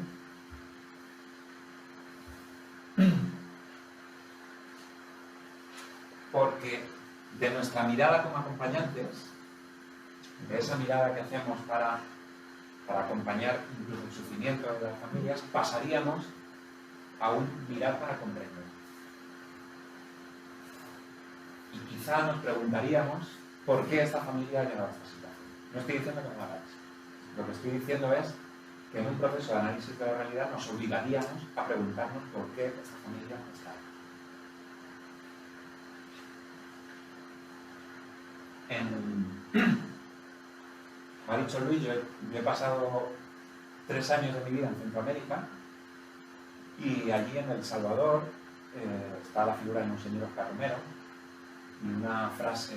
Porque de nuestra mirada como acompañantes, de esa mirada que hacemos para acompañar incluso el sufrimiento de las familias, pasaríamos a un mirar para comprender. Y quizá nos preguntaríamos por qué esta familia ha llegado a esta situación. No estoy diciendo que no lo hagáis. Lo que estoy diciendo es que en un proceso de análisis de la realidad nos obligaríamos a preguntarnos por qué esta familia está ahí. Como ha dicho Luis, yo he pasado 3 años de mi vida en Centroamérica y allí en El Salvador está la figura de Monseñor Oscar Romero y una frase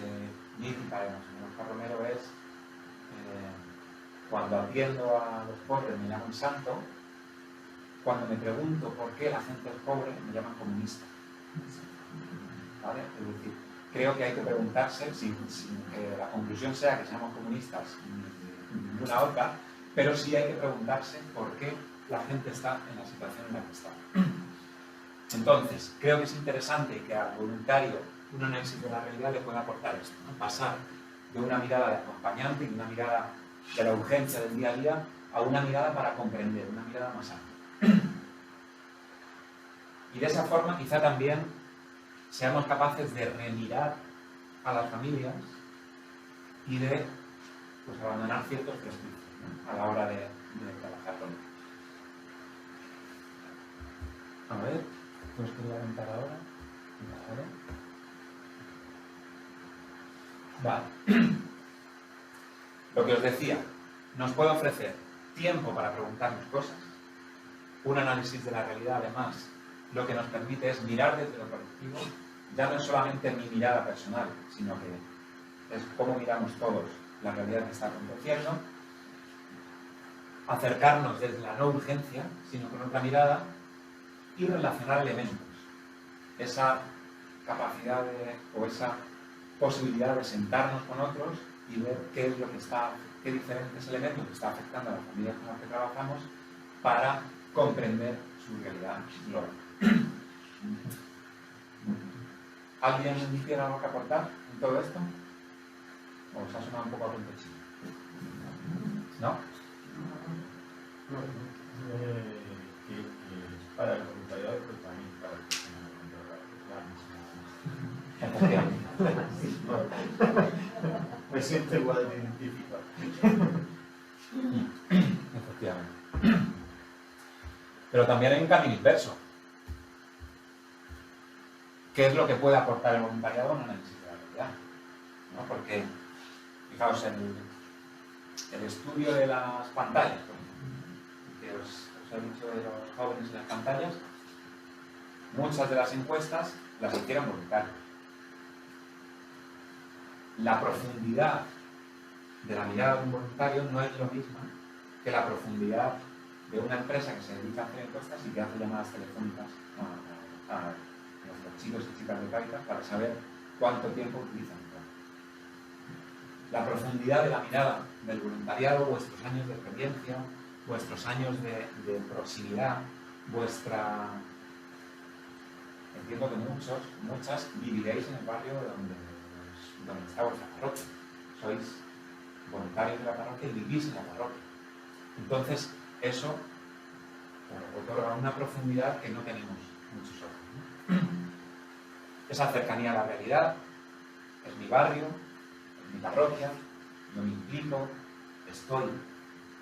mítica de Monseñor Oscar Romero es cuando atiendo a los pobres me llaman santo, cuando me pregunto por qué la gente es pobre me llaman comunista. ¿Vale? Es decir, creo que hay que preguntarse, sin que la conclusión sea que seamos comunistas ni ninguna otra, pero sí hay que preguntarse por qué la gente está en la situación en la que está. Entonces, creo que es interesante que al voluntario un análisis de la realidad le pueda aportar esto, ¿no? Pasar de una mirada de acompañante y una mirada de la urgencia del día a día a una mirada para comprender, una mirada más amplia. Y de esa forma quizá también seamos capaces de remirar a las familias y de abandonar ciertos prejuicios, ¿no? A la hora de trabajar con ellos. A ver, ¿qué os quería contar ahora? Vale. Lo que os decía, nos puede ofrecer tiempo para preguntarnos cosas, un análisis de la realidad, además, lo que nos permite es mirar desde lo colectivo. Ya no es solamente mi mirada personal, sino que es cómo miramos todos la realidad que está aconteciendo, acercarnos desde la no urgencia, sino con otra mirada, y relacionar elementos. Esa capacidad o esa posibilidad de sentarnos con otros y ver qué es lo que está, qué diferentes elementos que está afectando a las familias con las que trabajamos para comprender su realidad global. ¿Alguien tiene algo que aportar en todo esto? ¿O os ha sonado un poco a cuento chino? ¿No? Que para el voluntariado, pero también para el personal de la me siento igual de identificado. Efectivamente. Pero también hay un camino inverso. ¿Qué es lo que puede aportar el voluntariado a un análisis de la realidad? ¿No? Porque, fijaos, el estudio de las pantallas, que os he dicho de los jóvenes en las pantallas, muchas de las encuestas las hicieron voluntarios. La profundidad de la mirada de un voluntario no es lo mismo que la profundidad de una empresa que se dedica a hacer encuestas y que hace llamadas telefónicas a los chicos y chicas de Cáritas para saber cuánto tiempo utilizan. La profundidad de la mirada del voluntariado, vuestros años de experiencia, vuestros años de proximidad, vuestra... Entiendo que muchas viviréis en el barrio donde está vuestra parroquia. Sois voluntarios de la parroquia y vivís en la parroquia. Entonces, eso otorga una profundidad que no tenemos muchos otros, ¿no? Esa cercanía a la realidad, es mi barrio, es mi parroquia, yo me implico, estoy,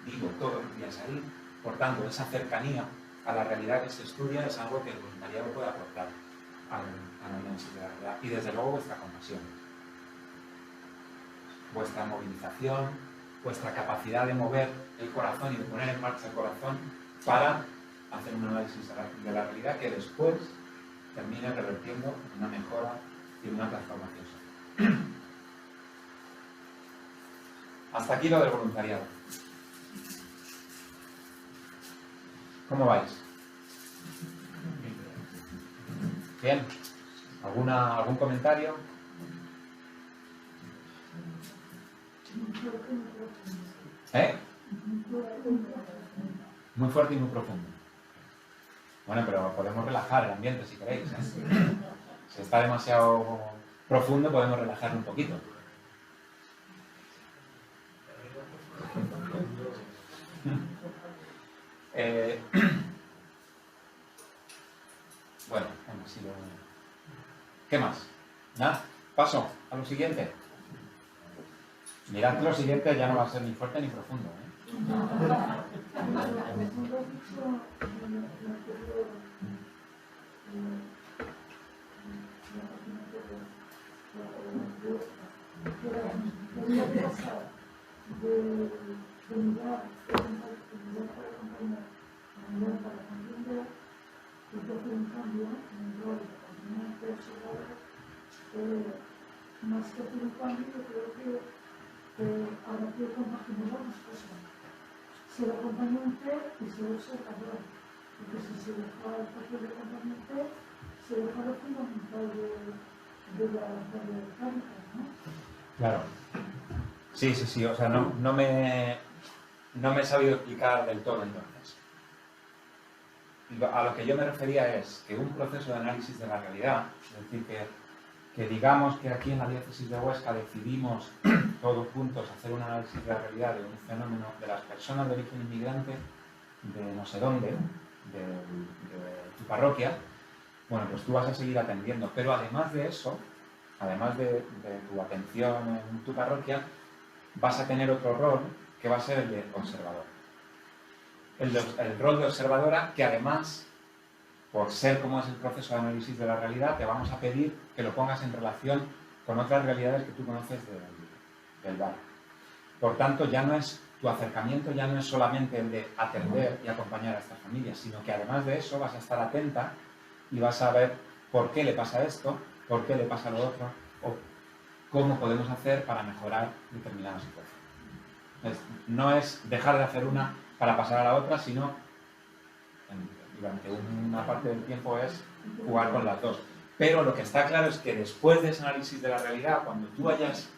vivo todos los días ahí. Por tanto, esa cercanía a la realidad que se estudia es algo que el voluntariado puede aportar al análisis de la realidad. Y desde luego vuestra compasión, vuestra movilización, vuestra capacidad de mover el corazón y de poner en marcha el corazón para hacer un análisis de la realidad que después termine revertiendo en una mejora y en una transformación social. Hasta aquí lo del voluntariado. ¿Cómo vais? ¿Bien? ¿Algún comentario? ¿Eh? Muy fuerte y muy profundo. Bueno, pero podemos relajar el ambiente si queréis, ¿eh? Si está demasiado profundo podemos relajarlo un poquito. Bueno, hemos sido... ¿Qué más? ¿Nada? Paso a lo siguiente. Mirad que lo siguiente ya no va a ser ni fuerte ni profundo, ¿eh? Más que hacer un cambio, yo creo que ahora quiero compaginar las cosas. Ser acompañante y ser observador. Porque si se deja el papel de acompañante, se deja lo fundamental de la tarea de Cáritas, ¿no? Claro. Sí. O sea, no me he sabido explicar del todo entonces. A lo que yo me refería es que un proceso de análisis de la realidad, es decir, que digamos que aquí en la diócesis de Huesca decidimos todos juntos hacer un análisis de la realidad de un fenómeno de las personas de origen inmigrante de no sé dónde, de tu parroquia, bueno, pues tú vas a seguir atendiendo, pero además de eso, además de tu atención en tu parroquia, vas a tener otro rol que va a ser el de observador. El rol de observadora que además, por ser como es el proceso de análisis de la realidad, te vamos a pedir que lo pongas en relación con otras realidades que tú conoces del barrio. Por tanto, tu acercamiento ya no es solamente el de atender y acompañar a estas familias, sino que además de eso vas a estar atenta y vas a ver por qué le pasa esto, por qué le pasa lo otro, o cómo podemos hacer para mejorar determinada situación. No es dejar de hacer una para pasar a la otra, sino durante una parte del tiempo es jugar con las dos. Pero lo que está claro es que después de ese análisis de la realidad, cuando tú hayas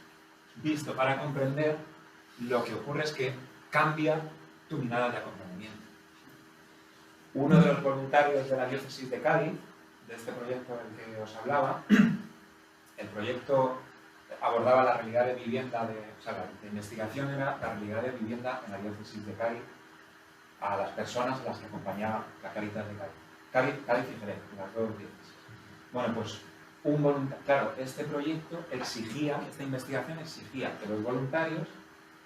visto para comprender, lo que ocurre es que cambia tu mirada de acompañamiento. Uno de los voluntarios de la diócesis de Cádiz, de este proyecto del que os hablaba, el proyecto abordaba la realidad de vivienda, la investigación era la realidad de vivienda en la diócesis de Cádiz a las personas a las que acompañaba la Cáritas de Cádiz. Cádiz y Jerez, las dos diócesis. Bueno, pues un voluntario, claro, este proyecto exigía, esta investigación exigía que los voluntarios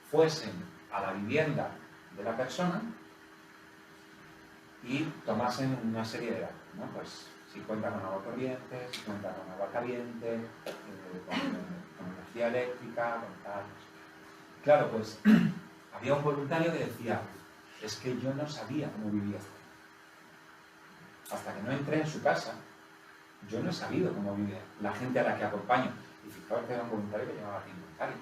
fuesen a la vivienda de la persona y tomasen una serie de datos, ¿no? Pues si cuenta con agua corriente, si cuenta con agua caliente, con energía eléctrica, con tal. Claro, pues había un voluntario que decía, es que yo no sabía cómo vivía esto. Hasta que no entré en su casa, yo no he sabido cómo vive la gente a la que acompaño. Y fijaos que era un voluntario que llevaba tiempo en Cádiz.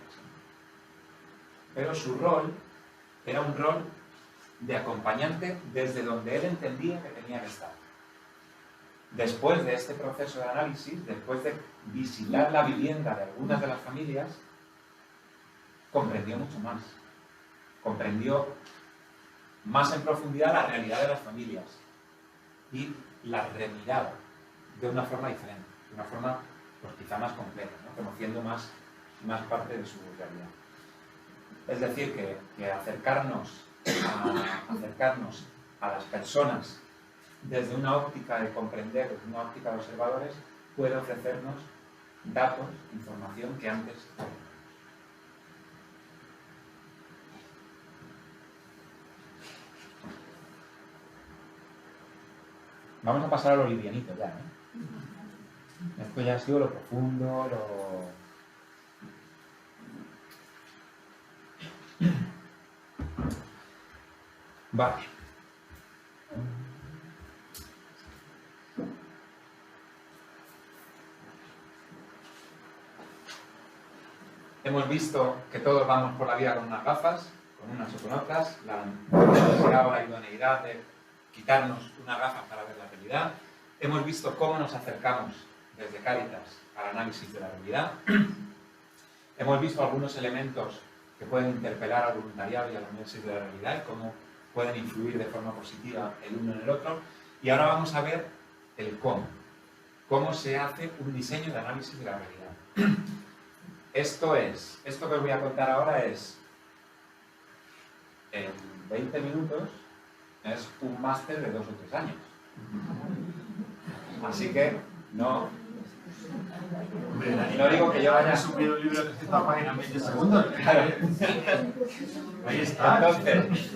Pero su rol era un rol de acompañante desde donde él entendía que tenía que estar. Después de este proceso de análisis, después de visitar la vivienda de algunas de las familias, comprendió mucho más. Comprendió más en profundidad la realidad de las familias y la remiraba de una forma diferente, de una forma pues, quizá más completa, ¿no? Conociendo más parte de su realidad. Es decir, que acercarnos a las personas desde una óptica de comprender, desde una óptica de observadores, puede ofrecernos datos, información que antes no teníamos. Vamos a pasar a lo livianito ya, ¿eh? Esto ya ha sido lo profundo, Vale. Hemos visto que todos vamos por la vida con unas gafas, con unas o con otras, la necesidad o la idoneidad de quitarnos unas gafas para ver la realidad. Hemos visto cómo nos acercamos desde Cáritas al análisis de la realidad. Hemos visto algunos elementos que pueden interpelar al voluntariado y al análisis de la realidad y cómo pueden influir de forma positiva el uno en el otro. Y ahora vamos a ver el cómo. Cómo se hace un diseño de análisis de la realidad. Esto que os voy a contar ahora es, en 20 minutos, es un máster de 2 o 3 años. Así que no digo que yo vaya a subir un libro de 300 páginas en 20 segundos. Claro. Ahí está. Entonces,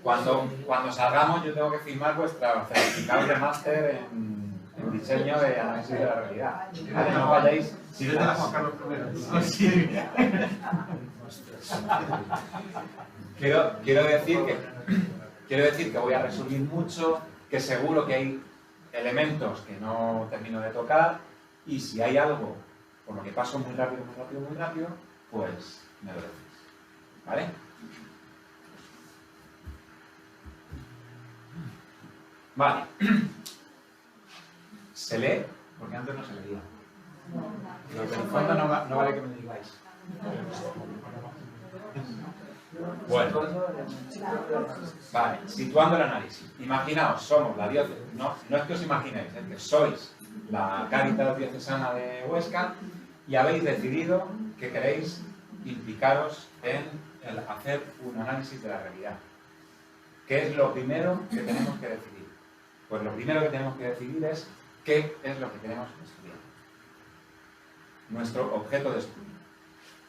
cuando salgamos yo tengo que firmar vuestros certificados de máster en diseño de análisis de la realidad. ¿Vale? No vayáis. Si no te la Juan Carlos I. Sí. Quiero decir que voy a resumir mucho, que seguro que hay elementos que no termino de tocar, y si hay algo por lo que paso muy rápido, pues me lo decís. ¿Vale? Vale. Se lee, porque antes no se leía. Lo que en el fondo no vale que me digáis. Bueno, vale, situando el análisis. Imaginaos, somos la diócesis, no es que os imaginéis, es que sois la Cáritas diocesana de Huesca y habéis decidido que queréis implicaros en hacer un análisis de la realidad. ¿Qué es lo primero que tenemos que decidir? Pues lo primero que tenemos que decidir es qué es lo que queremos estudiar. Nuestro objeto de estudio.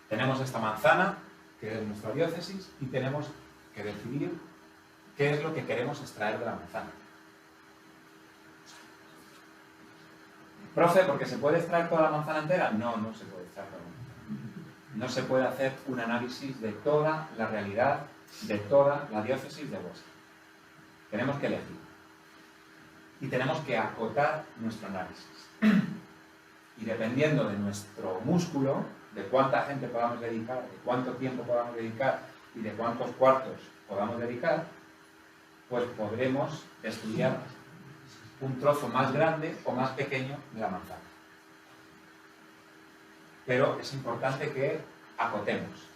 Tenemos esta manzana, que es nuestra diócesis, y tenemos que decidir qué es lo que queremos extraer de la manzana. Profe, ¿porque se puede extraer toda la manzana entera? No, no se puede extraer toda la manzana. No se puede hacer un análisis de toda la realidad, de toda la diócesis de Huesca. Tenemos que elegir. Y tenemos que acotar nuestro análisis. Y dependiendo de nuestro músculo, de cuánta gente podamos dedicar, de cuánto tiempo podamos dedicar y de cuántos cuartos podamos dedicar, pues podremos estudiar un trozo más grande o más pequeño de la manzana. Pero es importante que acotemos,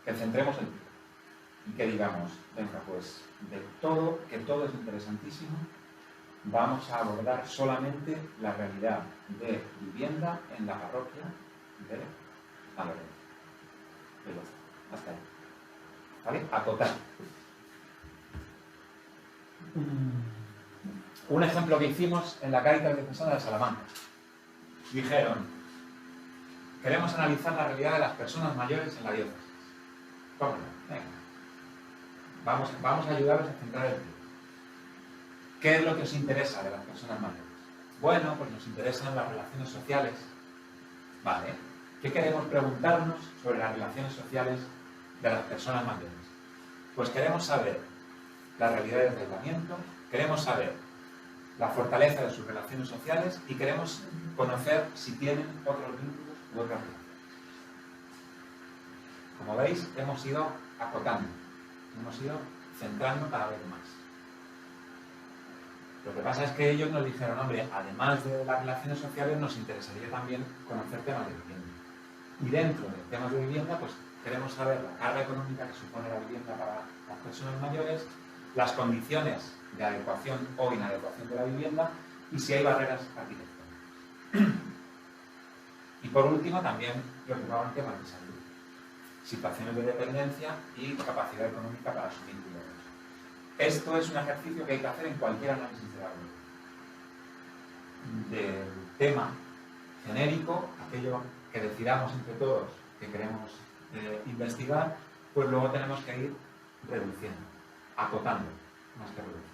que centremos el tiro y que digamos, venga, pues que todo es interesantísimo, vamos a abordar solamente la realidad de vivienda en la parroquia de San Lorenzo. Hasta ahí. ¿Vale? Acotar. Un ejemplo que hicimos en la Cáritas Diocesana de Salamanca. Dijeron, queremos analizar la realidad de las personas mayores en la diócesis. ¿Cómo no? Venga. Vamos a ayudaros a centrar el tiempo. ¿Qué es lo que os interesa de las personas mayores? Bueno, pues nos interesan las relaciones sociales. Vale. ¿Qué queremos preguntarnos sobre las relaciones sociales de las personas mayores? Pues queremos saber la realidad del aislamiento, queremos saber la fortaleza de sus relaciones sociales y queremos conocer si tienen otros vínculos u otras relaciones. Como veis, hemos ido acotando, hemos ido centrando cada vez más. Lo que pasa es que ellos nos dijeron, hombre, además de las relaciones sociales, nos interesaría también conocer temas de vivienda. Y dentro de temas de vivienda, pues queremos saber la carga económica que supone la vivienda para las personas mayores, las condiciones de adecuación o inadecuación de la vivienda y si hay barreras arquitectónicas. Y por último, también preocupaban temas de salud, situaciones de dependencia y capacidad económica para asumir cuidados. Esto es un ejercicio que hay que hacer en cualquier análisis de la web. Del tema genérico, aquello que decidamos entre todos que queremos investigar, pues luego tenemos que ir reduciendo, acotando, más que reduciendo.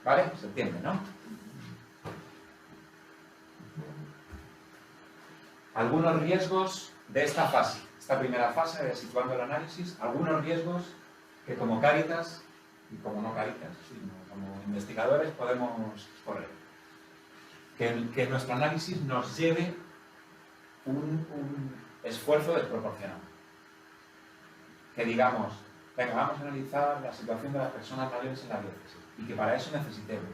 ¿Vale? Se entiende, ¿no? Algunos riesgos de esta fase, esta primera fase de situando el análisis, algunos riesgos que como Cáritas, y como no Cáritas, sino como investigadores podemos correr. Que nuestro análisis nos lleve un esfuerzo desproporcionado. Que digamos, venga, vamos a analizar la situación de las personas mayores en la diócesis y que para eso necesitemos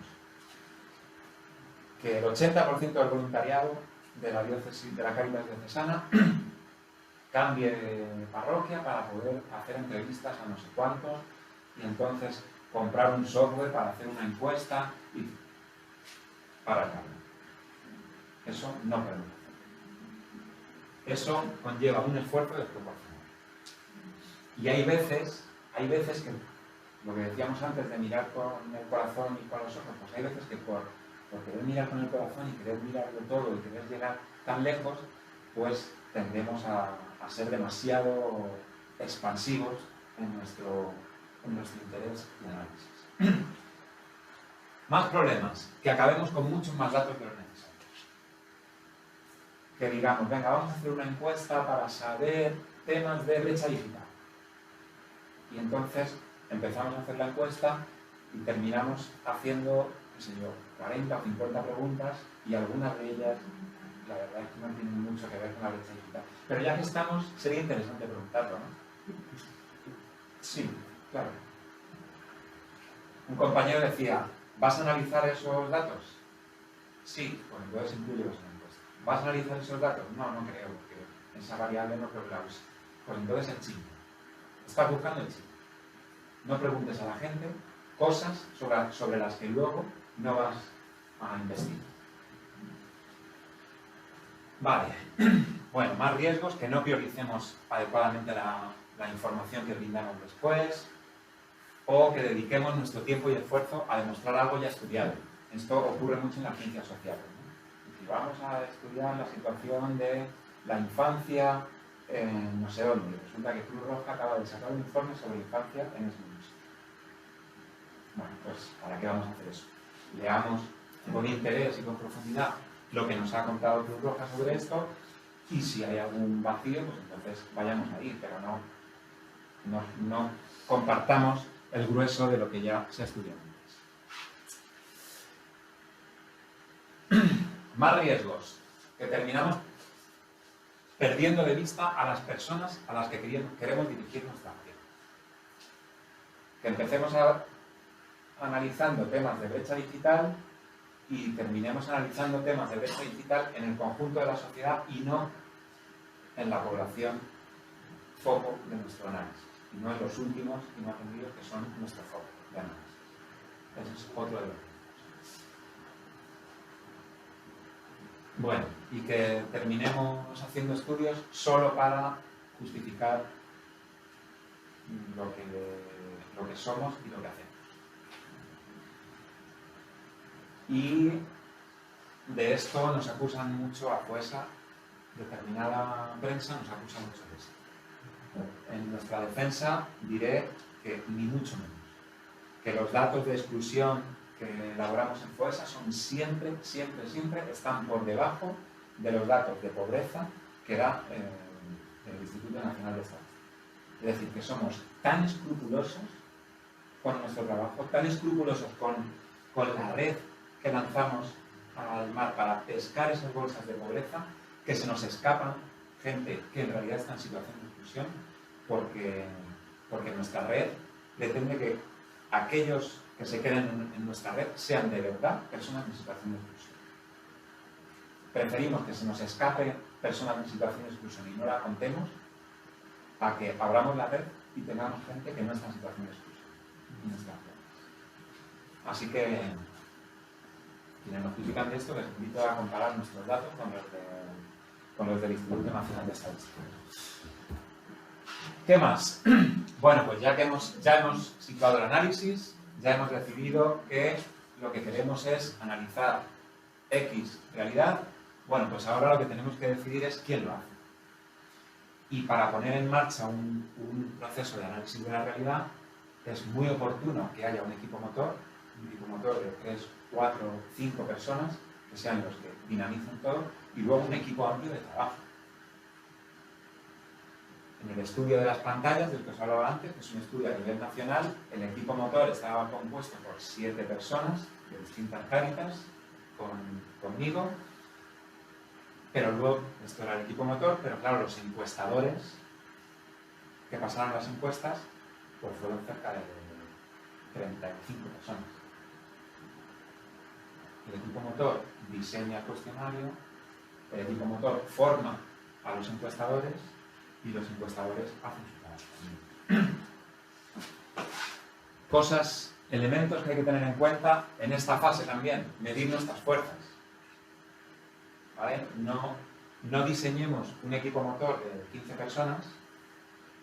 que el 80% del voluntariado de la diócesis, de la Cáritas diocesana, cambie de parroquia para poder hacer entrevistas a no sé cuántos y entonces comprar un software para hacer una encuesta y para acá. Eso no podemos hacer. Eso conlleva un esfuerzo desproporcionado. Y hay veces que, lo que decíamos antes de mirar con el corazón y con los ojos, pues hay veces que por querer mirar con el corazón y querer mirarlo todo y querer llegar tan lejos, pues tendemos a ser demasiado expansivos en nuestro interés y análisis. Más problemas, que acabemos con muchos más datos de los necesarios. Que digamos, venga, vamos a hacer una encuesta para saber temas de brecha digital. Y entonces empezamos a hacer la encuesta y terminamos haciendo, qué sé yo, 40 o 50 preguntas y algunas de ellas, la verdad es que no tienen mucho que ver con la brecha digital. Pero ya que estamos, sería interesante preguntarlo, ¿no? Sí, claro. Un compañero decía, ¿vas a analizar esos datos? Sí, pues entonces incluyelos en la encuesta. ¿Vas a analizar esos datos? No, no creo, porque esa variable no creo que la use. Pues entonces el chip. Estás buscando el chip. No preguntes a la gente cosas sobre las que luego no vas a investigar. Vale. Bueno, más riesgos, que no prioricemos adecuadamente la información que brindamos después, o que dediquemos nuestro tiempo y esfuerzo a demostrar algo ya estudiado. Esto ocurre mucho en las ciencias sociales, ¿no? Si vamos a estudiar la situación de la infancia en no sé dónde, resulta que Cruz Roja acaba de sacar un informe sobre infancia en ese municipio. Bueno, pues ¿para qué vamos a hacer eso? Leamos con interés y con profundidad lo que nos ha contado Cruz Roja sobre esto y si hay algún vacío, pues entonces vayamos ahí, pero no compartamos el grueso de lo que ya se ha estudiado antes. Más riesgos, que terminamos perdiendo de vista a las personas a las que queremos dirigir nuestra acción. Que empecemos analizando temas de brecha digital y terminemos analizando temas de brecha digital en el conjunto de la sociedad y no en la población foco de nuestro análisis, y no en los últimos y no atendidos que son nuestro foco de análisis. Ese es otro de los riesgos. Bueno, y que terminemos haciendo estudios solo para justificar lo que somos y lo que hacemos. Y de esto nos acusan mucho a Foessa, determinada prensa nos acusa mucho de esto. En nuestra defensa diré que ni mucho menos. Que los datos de exclusión que elaboramos en Foessa son siempre están por debajo de los datos de pobreza que da el Instituto Nacional de Estadística. Es decir, que somos tan escrupulosos con nuestro trabajo, tan escrupulosos con la red que lanzamos al mar para pescar esas bolsas de pobreza, que se nos escapan gente que en realidad está en situación de exclusión, porque nuestra red pretende que aquellos que se queden en nuestra red sean de verdad personas en situación de exclusión. Preferimos que se nos escape personas en situación de exclusión y no la contemos, a que abramos la red y tengamos gente que no está en situación de exclusión en nuestra red. Así que quienes nos critican de esto, les invito a comparar nuestros datos con los del Instituto Nacional de Estadística. ¿Qué más? Bueno, pues ya hemos situado el análisis, ya hemos decidido que lo que queremos es analizar X realidad. Bueno, pues ahora lo que tenemos que decidir es quién lo hace. Y para poner en marcha un proceso de análisis de la realidad, es muy oportuno que haya un equipo motor de 3, 4, 5 personas, que sean los que dinamizan todo, y luego un equipo amplio de trabajo. En el estudio de las pantallas, del que os hablaba antes, que es un estudio a nivel nacional, el equipo motor estaba compuesto por 7 personas de distintas cáritas, conmigo, pero luego, esto era el equipo motor, pero claro, los encuestadores que pasaron las encuestas, pues fueron cerca de 35 personas. El equipo motor diseña el cuestionario, el equipo motor forma a los encuestadores y los encuestadores hacen su trabajo. Cosas, elementos que hay que tener en cuenta en esta fase también, medir nuestras fuerzas. ¿Vale? No diseñemos un equipo motor de 15 personas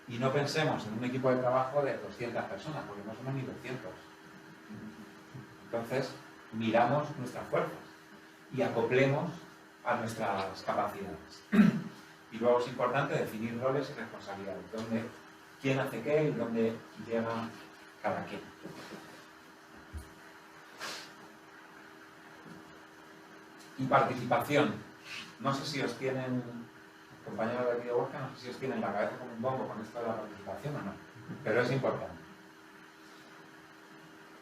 y no pensemos en un equipo de trabajo de 200 personas, porque no somos ni 200. Entonces, miramos nuestras fuerzas y acoplemos a nuestras capacidades. Y luego es importante definir roles y responsabilidades, quién hace qué y dónde llega cada quien. Y participación. No sé si os tienen, compañeros de aquí de Borja, no sé si os tienen la cabeza como un bombo con esto de la participación o no, pero es importante.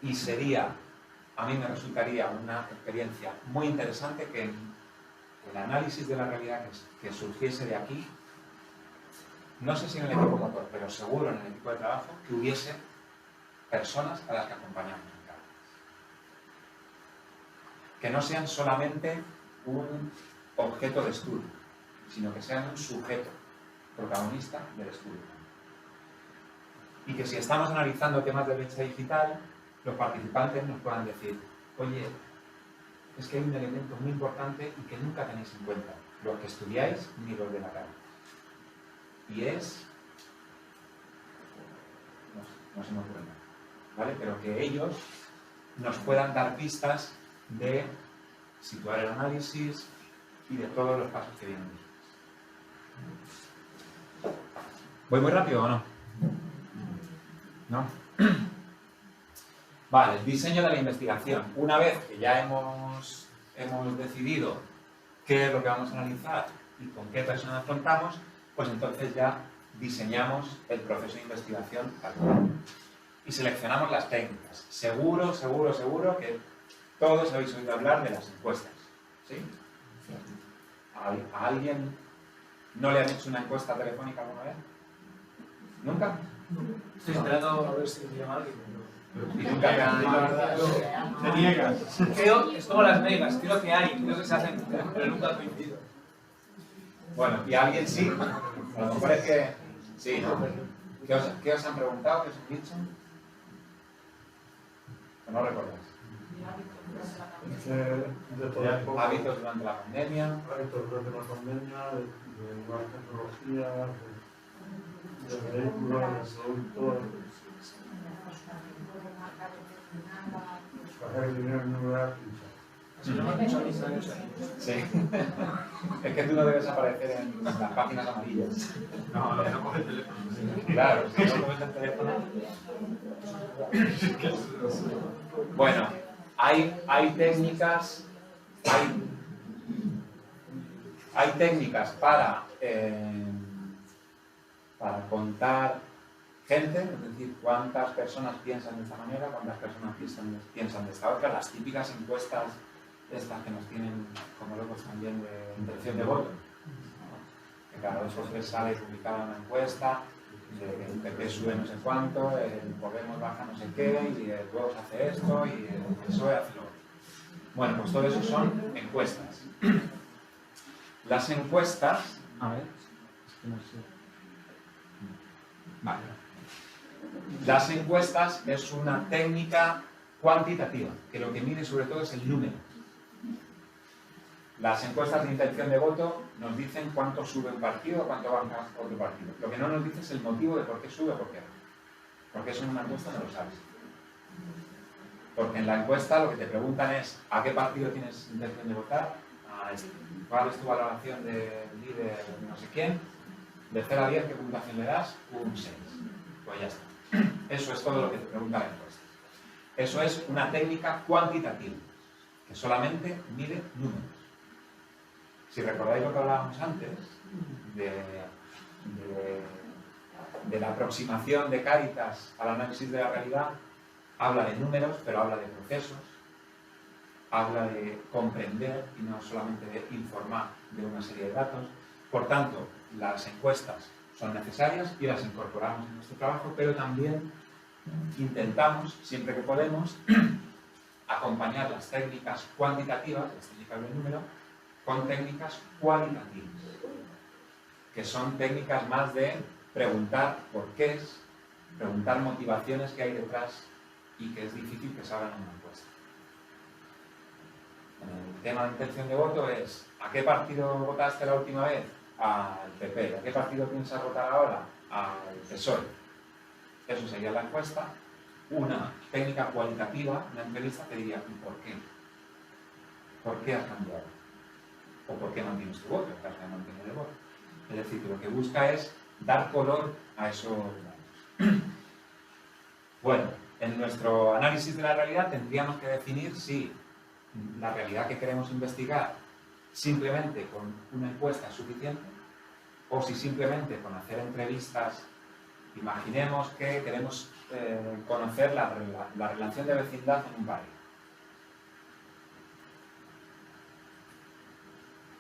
Y a mí me resultaría una experiencia muy interesante que el análisis de la realidad que surgiese de aquí, no sé si en el equipo motor, pero seguro en el equipo de trabajo, que hubiese personas a las que acompañamos en cada. Que no sean solamente un objeto de estudio, sino que sean un sujeto protagonista del estudio. Y que si estamos analizando temas de brecha digital, los participantes nos puedan decir, oye, es que hay un elemento muy importante y que nunca tenéis en cuenta, los que estudiáis ni los de la cara. Y es, no se me ocurre nada, ¿vale? Pero que ellos nos puedan dar pistas de situar el análisis y de todos los pasos que vienen. ¿Voy muy rápido o no? ¿No? Vale, el diseño de la investigación. Una vez que ya hemos decidido qué es lo que vamos a analizar y con qué personas contamos, pues entonces ya diseñamos el proceso de investigación tal cual. Y seleccionamos las técnicas. Seguro que todos habéis oído hablar de las encuestas. ¿Sí? ¿A alguien no le han hecho una encuesta telefónica alguna vez? ¿Nunca? Estoy esperando a ver si me llama alguien. Y nunca te han Te niegas. Creo, es como las megas, creo que se hacen, pero nunca coincido. Bueno, ¿y a alguien sí? A lo mejor es que... Sí, ¿no? ¿Qué os han preguntado? ¿Qué os han dicho? ¿O no recordáis? Hábitos durante la pandemia. Hábitos durante la pandemia, de nuevas tecnologías, de vehículos, de productos. Coger dinero en un lugar y Así lo hemos hecho a mis años. Sí. Es que tú no debes aparecer en las páginas amarillas. No, no coge el teléfono. Claro, si no coges el teléfono. Bueno, hay técnicas, hay técnicas para contar gente, es decir, cuántas personas piensan de esta manera, cuántas personas piensan de esta otra, las típicas encuestas estas que nos tienen como locos también de intención de voto, ¿no? Que cada 2 o 3 sale publicada una encuesta, el PP sube no sé cuánto, el Podemos baja no sé qué, y el Vox hace esto, y el PSOE hace lo otro. Bueno, pues todo eso son encuestas. Las encuestas... A ver, es que no sé... Vale. Las encuestas es una técnica cuantitativa, que lo que mide sobre todo es el número. Las encuestas de intención de voto nos dicen cuánto sube un partido o cuánto baja otro partido. Lo que no nos dice es el motivo de por qué sube o por qué no. Porque eso en una encuesta no lo sabes. Porque en la encuesta lo que te preguntan es ¿a qué partido tienes intención de votar? A este. ¿Cuál es tu valoración de líder no sé quién? De 0 a 10, ¿qué puntuación le das? Un 6. Pues ya está. Eso es todo lo que te pregunta la encuesta. Eso es una técnica cuantitativa, que solamente mide números. Si recordáis lo que hablábamos antes, de la aproximación de Cáritas al análisis de la realidad, habla de números, pero habla de procesos, habla de comprender y no solamente de informar de una serie de datos. Por tanto, las encuestas son necesarias y las incorporamos en nuestro trabajo, pero también intentamos, siempre que podemos, acompañar las técnicas cuantitativas, las técnicas del número, con técnicas cualitativas, que son técnicas más de preguntar por qué es, preguntar motivaciones que hay detrás y que es difícil que salgan en una encuesta. El tema de intención de voto es ¿a qué partido votaste la última vez? Al PP. ¿A qué partido piensas votar ahora? Al PSOE. Eso sería la encuesta. Una técnica cualitativa, una entrevista te diría ¿por qué? ¿Por qué has cambiado? ¿O por qué mantienes tu voto? En caso de mantener el voto. Es decir, que lo que busca es dar color a esos datos. Bueno, en nuestro análisis de la realidad tendríamos que definir si la realidad que queremos investigar simplemente con una encuesta es suficiente o si simplemente con hacer entrevistas, imaginemos que queremos conocer la relación de vecindad en un barrio.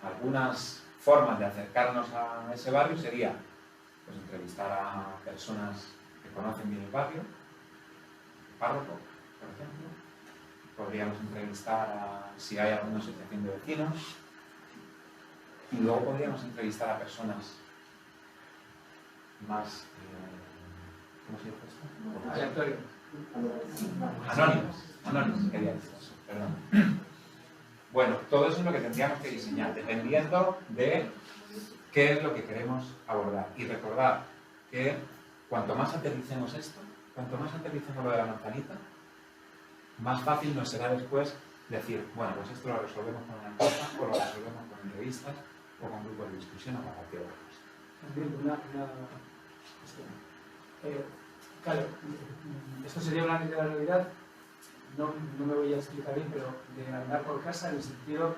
Algunas formas de acercarnos a ese barrio sería pues, entrevistar a personas que conocen bien el barrio, el párroco, por ejemplo. Podríamos entrevistar a si hay alguna asociación de vecinos y luego podríamos entrevistar a personas más ¿cómo se dice esto? Aleatorio. Anónimas, quería decir eso, perdón. Bueno, todo eso es lo que tendríamos que diseñar, dependiendo de qué es lo que queremos abordar. Y recordar que cuanto más aterricemos esto, cuanto más aterricemos lo de la manzanita, más fácil nos será después decir, bueno, pues esto lo resolvemos con una encuesta, o lo resolvemos con entrevistas, o con grupos de discusión, o con cualquier otra cosa. Claro, esto sería una ley de la realidad, no me voy a explicar bien, pero de andar por casa en el sentido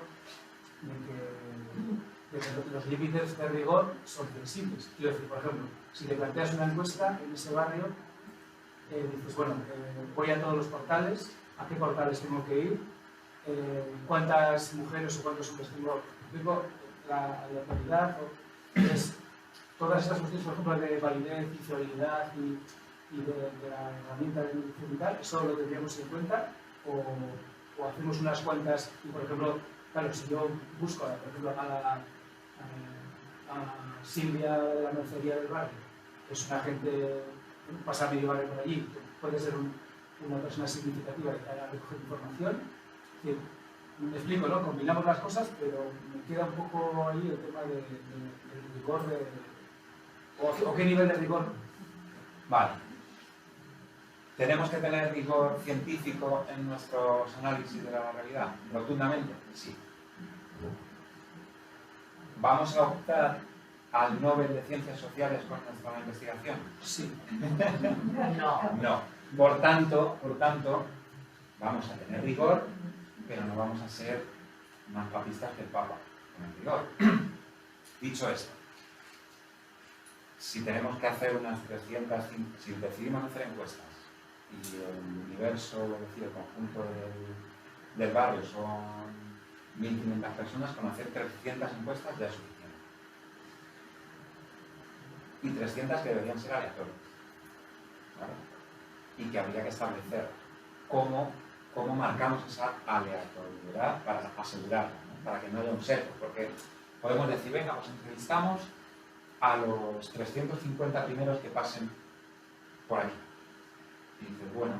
de que los límites de rigor son flexibles. Quiero decir, por ejemplo, si te planteas una encuesta en ese barrio, dices, bueno, voy a todos los portales, ¿a qué portales tengo que ir? ¿Cuántas mujeres o cuántos hombres tengo? La autoridad, todas estas cuestiones, por ejemplo, de validez y fiabilidad y de la herramienta de medición y tal, eso lo tendríamos en cuenta o hacemos unas cuantas, y por ejemplo, claro, si yo busco, por ejemplo, a Silvia de la mercería del barrio, que es una gente, pasa medio barrio por allí, que puede ser una persona significativa que haya recogido información, que, me explico, ¿no? Combinamos las cosas, pero me queda un poco ahí el tema del rigor o qué nivel de rigor. Vale. ¿Tenemos que tener rigor científico en nuestros análisis de la realidad? Rotundamente, sí. ¿Vamos a optar al Nobel de Ciencias Sociales con nuestra investigación? Sí. No. Por tanto, vamos a tener rigor, pero no vamos a ser más papistas que el Papa con el rigor. Dicho esto, si tenemos que hacer unas 300, si decidimos hacer encuestas y el universo, es decir, el conjunto del barrio son 1.500 personas, con hacer 300 encuestas ya es suficiente. Y 300 que deberían ser aleatorias, ¿vale? Y que habría que establecer cómo marcamos esa aleatoriedad para asegurarla, ¿no? Para que no haya un sesgo, porque podemos decir, venga, pues entrevistamos a los 350 primeros que pasen por aquí. Y dices, bueno,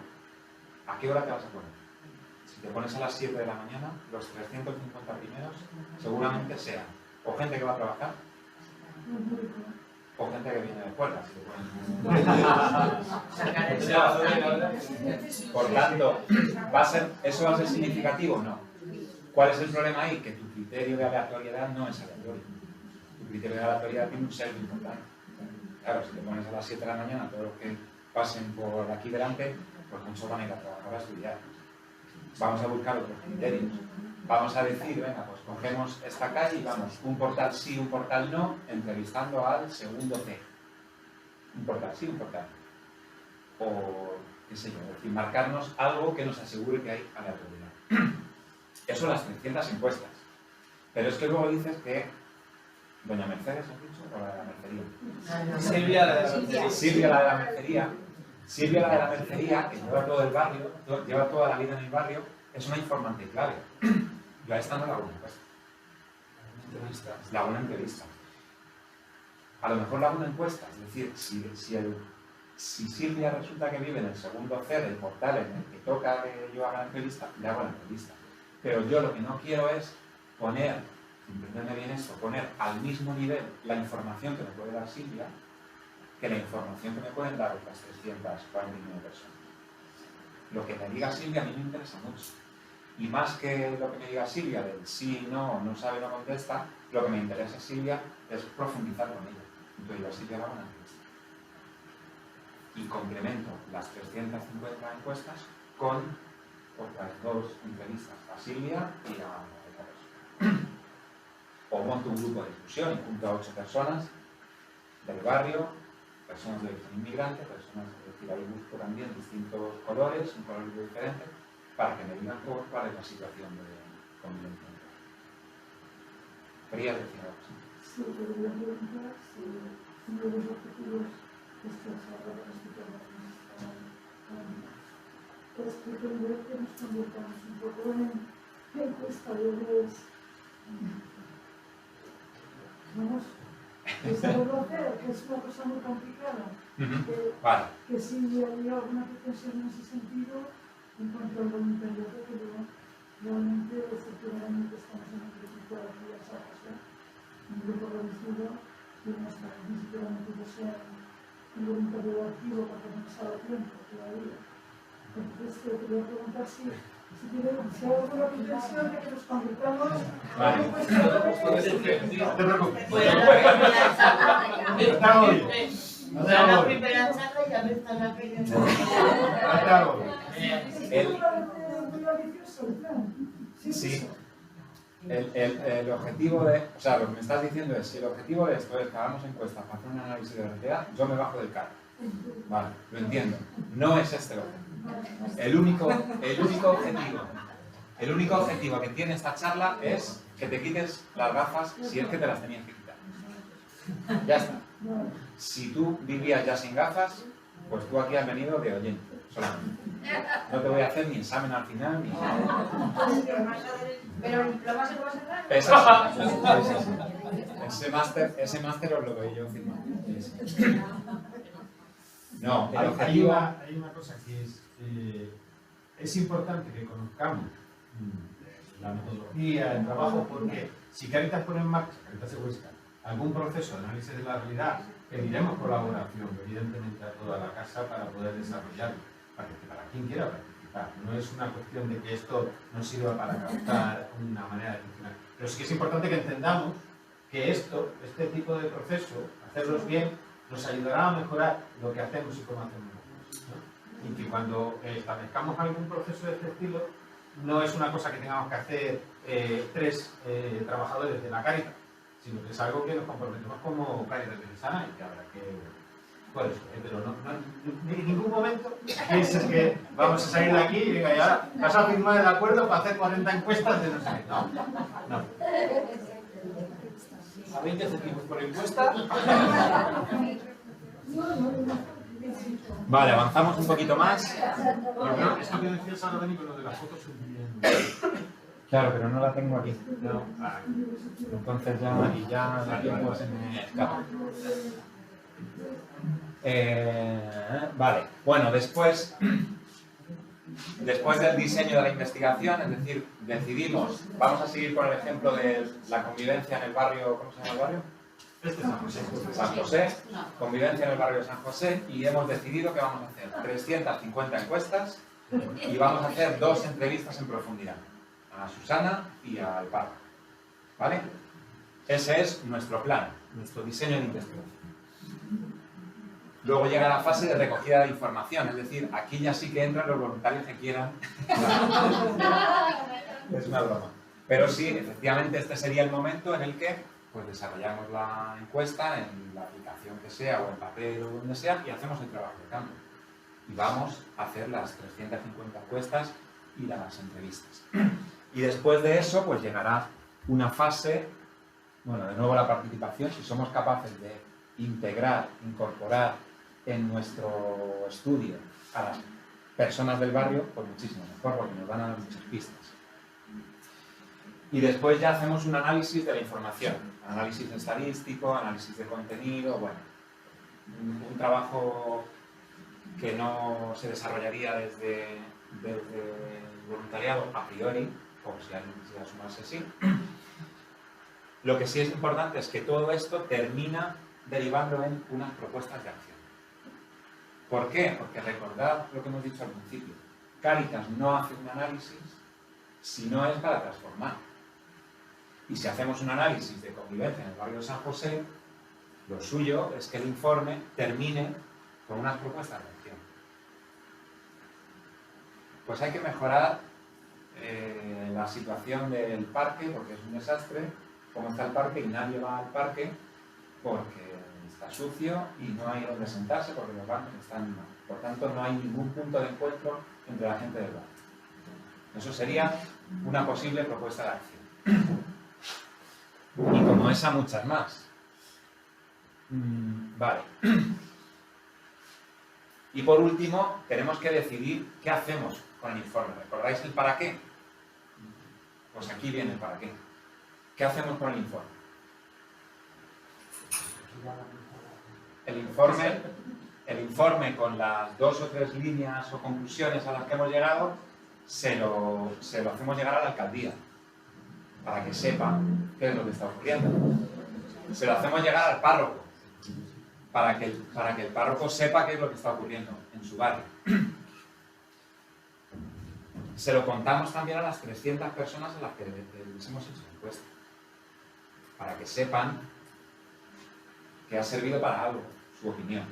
¿a qué hora te vas a poner? Si te pones a las 7 de la mañana, los 350 primeros seguramente sean o gente que va a trabajar o gente que viene de fuera. Si te pones... Por tanto, ¿eso va a ser significativo? No. ¿Cuál es el problema ahí? Que tu criterio de aleatoriedad no es aleatorio. Tu criterio de aleatoriedad tiene un sesgo importante. Claro, si te pones a las 7 de la mañana, todos los que pasen por aquí delante, pues muchos van a ir a trabajar a estudiar. Vamos a buscar otros criterios. Vamos a decir, venga, pues cogemos esta calle y vamos, un portal sí, un portal no, entrevistando al segundo C. Un portal sí, un portal no. O, qué sé yo, es decir, marcarnos algo que nos asegure que hay aleatoriedad. Eso las 300 encuestas. Pero es que luego dices que doña Mercedes, ¿has dicho? ¿O la de la mercería? Silvia, la de la mercería. Silvia, la de la mercería. Silvia, la de la mercería, que lleva todo el barrio, lleva toda la vida en el barrio, es una informante clave. Yo a esta no la hago una encuesta. La hago una entrevista. A lo mejor la hago una encuesta. Es decir, si Silvia resulta que vive en el segundo C del portal en el que toca que yo haga la entrevista, le hago la entrevista. Pero yo lo que no quiero es poner, entenderme bien esto, poner al mismo nivel la información que me puede dar Silvia que la información que me pueden dar otras 349 personas. Lo que me diga Silvia a mí me interesa mucho. Y más que lo que me diga Silvia del sí, no sabe, no contesta, lo que me interesa Silvia es profundizar con ella. Entonces yo a Silvia hago una encuesta. Y complemento las 350 encuestas con otras 2 entrevistas a Silvia y a otra persona. O monto un grupo de discusión y junto a 8 personas del barrio, personas de origen inmigrante, personas, es decir, ahí busco también distintos colores, un color diferente, para que me digan cuál es la situación de convivencia. ¿Querías decir algo? Sí, podría preguntar si uno de los objetivos de esta charla de los es pretender que nos convirtamos un poco en encuestadores. Vamos, saberlo hacer, que es una cosa muy complicada. Vale. Que sí había alguna pretensión en ese sentido en cuanto al voluntariado, pero realmente efectivamente estamos en un grupo de actividades a casa, un grupo reducido y no estamos ni siquiera que sea un voluntariado activo porque no ha pasado tiempo todavía. Entonces te quería preguntar si hay alguna pretensión de que nos convirtamos en encuestadores. No te preocupes. La primera charla ya me están aprendiendo. Sí. El objetivo de... O sea, lo que me estás diciendo es, si el objetivo de esto es que hagamos encuestas para hacer un análisis de la realidad, yo me bajo del carro. Vale, lo entiendo. No es este el objetivo. El único objetivo que tiene esta charla es que te quites las gafas si es que te las tenías que quitar. Ya está. Si tú vivías ya sin gafas, pues tú aquí has venido de oyente, solamente. No te voy a hacer ni examen al final, ni... Pero lo vas a sacar. Ese máster os lo doy yo firmado. No, el Hay objetivo... una cosa que es importante que conozcamos la metodología, el trabajo, porque si Cáritas pone en marcha, Cáritas de Huesca, algún proceso de análisis de la realidad, pediremos colaboración, evidentemente, a toda la casa para poder desarrollarlo. para quien quiera participar. No es una cuestión de que esto no sirva para captar una manera de funcionar. Pero sí que es importante que entendamos que este tipo de proceso, hacerlos bien, nos ayudará a mejorar lo que hacemos y cómo hacemos las cosas, ¿no? Y que cuando establezcamos algún proceso de este estilo, no es una cosa que tengamos que hacer 3 trabajadores de la Cáritas, sino que es algo que nos comprometemos como Cáritas Diocesana y que habrá que... Por eso, pero no, en ningún momento pienses que vamos a salir de aquí y venga, y ahora vas a firmar el acuerdo para hacer 40 encuestas de no sé qué. No. A 20 céntimos por encuesta. Vale, avanzamos un poquito más. Pero esto que decías ahora, Dani, con lo de las fotos es bien... Claro, pero no la tengo aquí. No. Entonces ya el tiempo se me escapa. Vale, bueno, después del diseño de la investigación, es decir, decidimos, vamos a seguir con el ejemplo de la convivencia en el barrio, ¿cómo se llama el barrio? Este es San José. San José, convivencia en el barrio de San José, y hemos decidido que vamos a hacer 350 encuestas y vamos a hacer 2 entrevistas en profundidad, a Susana y al párroco, ¿vale? Ese es nuestro plan, nuestro diseño de investigación. Luego llega la fase de recogida de información, es decir, aquí ya sí que entran los voluntarios que quieran. Es una broma. Pero sí, efectivamente, este sería el momento en el que pues, desarrollamos la encuesta en la aplicación que sea, o en papel, o donde sea, y hacemos el trabajo de campo. Y vamos a hacer las 350 encuestas y las entrevistas. Y después de eso, pues llegará una fase, bueno, de nuevo la participación, si somos capaces de integrar, incorporar en nuestro estudio a las personas del barrio, pues muchísimo mejor, porque nos van a dar muchas pistas. Y después ya hacemos un análisis de la información, análisis estadístico, análisis de contenido, bueno, un trabajo que no se desarrollaría desde el voluntariado a priori, como si alguien quisiera sumarse así. Lo que sí es importante es que todo esto termina derivando en unas propuestas de acción. ¿Por qué? Porque recordad lo que hemos dicho al principio. Cáritas no hace un análisis si no es para transformar. Y si hacemos un análisis de convivencia en el barrio de San José, lo suyo es que el informe termine con unas propuestas de acción. Pues hay que mejorar la situación del parque, porque es un desastre, cómo está el parque, y nadie va al parque porque está sucio y no hay donde sentarse porque los bancos están mal. Por tanto, no hay ningún punto de encuentro entre la gente del barrio. Eso sería una posible propuesta de acción. Y como esa, muchas más. Vale. Y por último, tenemos que decidir qué hacemos con el informe. ¿Recordáis el para qué? Pues aquí viene el para qué. ¿Qué hacemos con el informe? El informe con las 2 o 3 líneas o conclusiones a las que hemos llegado, se lo hacemos llegar a la alcaldía, para que sepan qué es lo que está ocurriendo. Se lo hacemos llegar al párroco, para que el párroco sepa qué es lo que está ocurriendo en su barrio. Se lo contamos también a las 300 personas a las que les hemos hecho la encuesta, para que sepan que ha servido para algo, su opinión.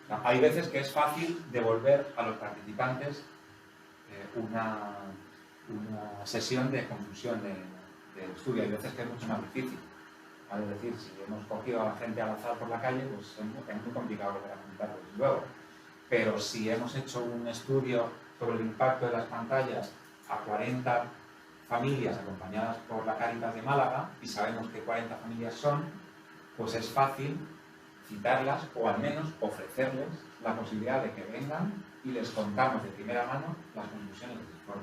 O sea, hay veces que es fácil devolver a los participantes una sesión de conclusión del estudio. Hay veces que es mucho más difícil. Es decir, si hemos cogido a la gente al azar por la calle, pues es muy complicado volver a juntarlo desde luego. Pero si hemos hecho un estudio sobre el impacto de las pantallas a 40 familias acompañadas por la Cáritas de Málaga, y sabemos que 40 familias son, pues es fácil citarlas o al menos ofrecerles la posibilidad de que vengan y les contamos de primera mano las conclusiones del informe,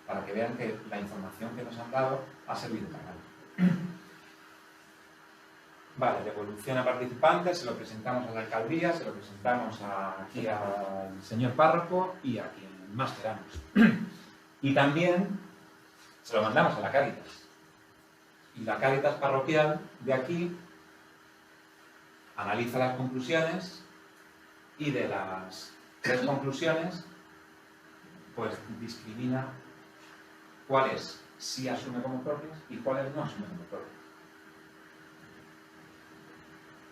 para que vean que la información que nos han dado ha servido para algo. Vale, devolución a participantes, se lo presentamos a la alcaldía, se lo presentamos aquí al señor párroco y a quien más queramos. Y también se lo mandamos a la Cáritas. Y la Cáritas parroquial de aquí analiza las conclusiones y de las 3 conclusiones, pues discrimina cuáles sí asume como propias y cuáles no asume como propias.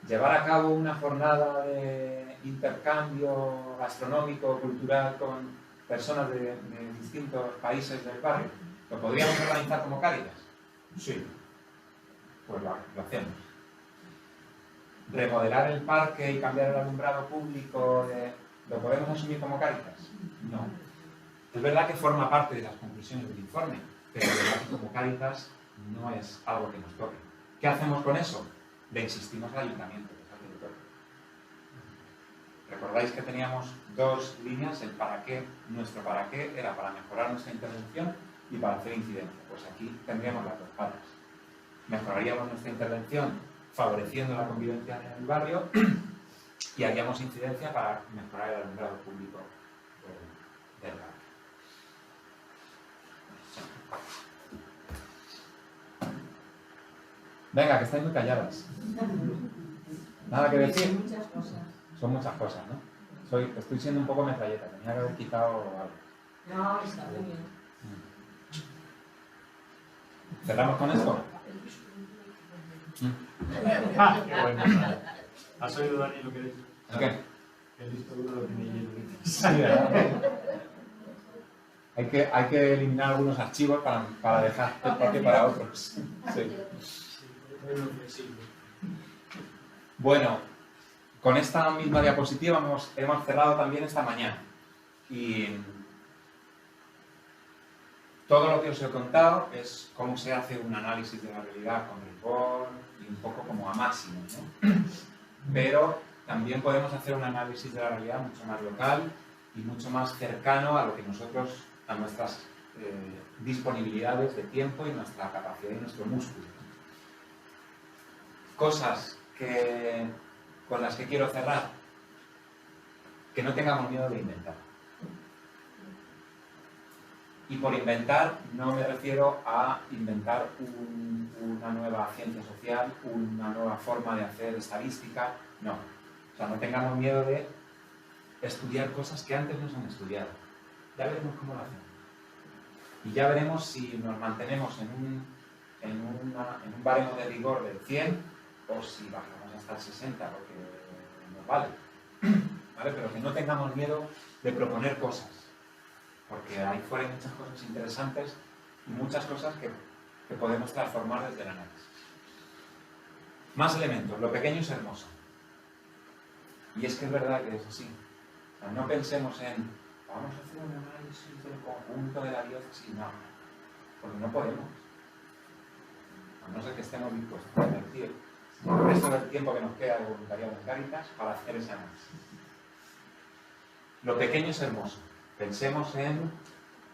Llevar a cabo una jornada de intercambio gastronómico, cultural con personas de distintos países del barrio, ¿lo podríamos organizar como Cáritas? Sí, pues lo hacemos. Remodelar el parque y cambiar el alumbrado público, ¿lo podemos asumir como Cáritas? No. Es verdad que forma parte de las conclusiones del informe, pero es verdad que como Cáritas no es algo que nos toque. ¿Qué hacemos con eso? Le insistimos al ayuntamiento, que es al que le toca. ¿Recordáis que teníamos 2 líneas? El para qué, nuestro para qué era para mejorar nuestra intervención y para hacer incidencia. Pues aquí tendríamos las 2 patas. Mejoraríamos nuestra intervención favoreciendo la convivencia en el barrio y haríamos incidencia para mejorar el alumbrado público del barrio. Venga, que estáis muy calladas. ¿Nada que decir? Son muchas cosas. Son muchas cosas, ¿no? Estoy siendo un poco metralleta, tenía que haber quitado algo. No, está muy bien. ¿Cerramos con esto? Qué bueno. ¿Has oído, Dani, lo que dices? ¿Qué? El disco duro lo tiene lleno. Sí, ¿verdad? Hay que eliminar algunos archivos para dejar espacio para otros. Sí. Bueno, con esta misma diapositiva hemos cerrado también esta mañana. Y todo lo que os he contado es cómo se hace un análisis de la realidad con rigor y un poco como a máximo, ¿no? Pero también podemos hacer un análisis de la realidad mucho más local y mucho más cercano a lo que nosotros, a nuestras disponibilidades de tiempo y nuestra capacidad y nuestro músculo. Cosas con las que quiero cerrar, que no tengamos miedo de inventar. Y por inventar no me refiero a inventar una nueva ciencia social, una nueva forma de hacer estadística, no. O sea, no tengamos miedo de estudiar cosas que antes no se han estudiado. Ya veremos cómo lo hacemos. Y ya veremos si nos mantenemos en un baremo de rigor del 100 o si bajamos hasta el 60, porque nos vale. ¿Vale? Pero que no tengamos miedo de proponer cosas. Porque ahí fuera hay muchas cosas interesantes y muchas cosas que podemos transformar desde el análisis. Más elementos. Lo pequeño es hermoso. Y es que es verdad que es así. O sea, no pensemos en vamos a hacer un análisis del conjunto de la diócesis. No. Porque no podemos. A no ser que estemos dispuestos a invertir el resto del tiempo que nos queda de voluntariado en Cáritas para hacer ese análisis. Lo pequeño es hermoso. Pensemos en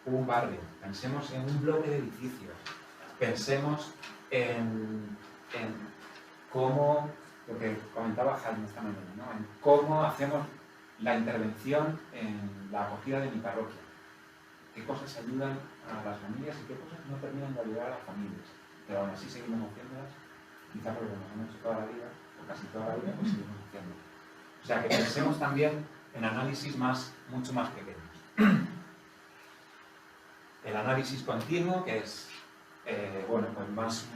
un barrio, pensemos en un bloque de edificios, pensemos en cómo, lo que comentaba Jaime esta mañana, ¿no? En cómo hacemos la intervención en la acogida de mi parroquia, qué cosas ayudan a las familias y qué cosas no terminan de ayudar a las familias, pero aún así seguimos haciéndolas, quizá porque nos hemos hecho toda la vida, o casi toda la vida, pues seguimos haciendo. O sea, que pensemos también en análisis mucho más pequeños. El análisis continuo, que es, bueno, pues más...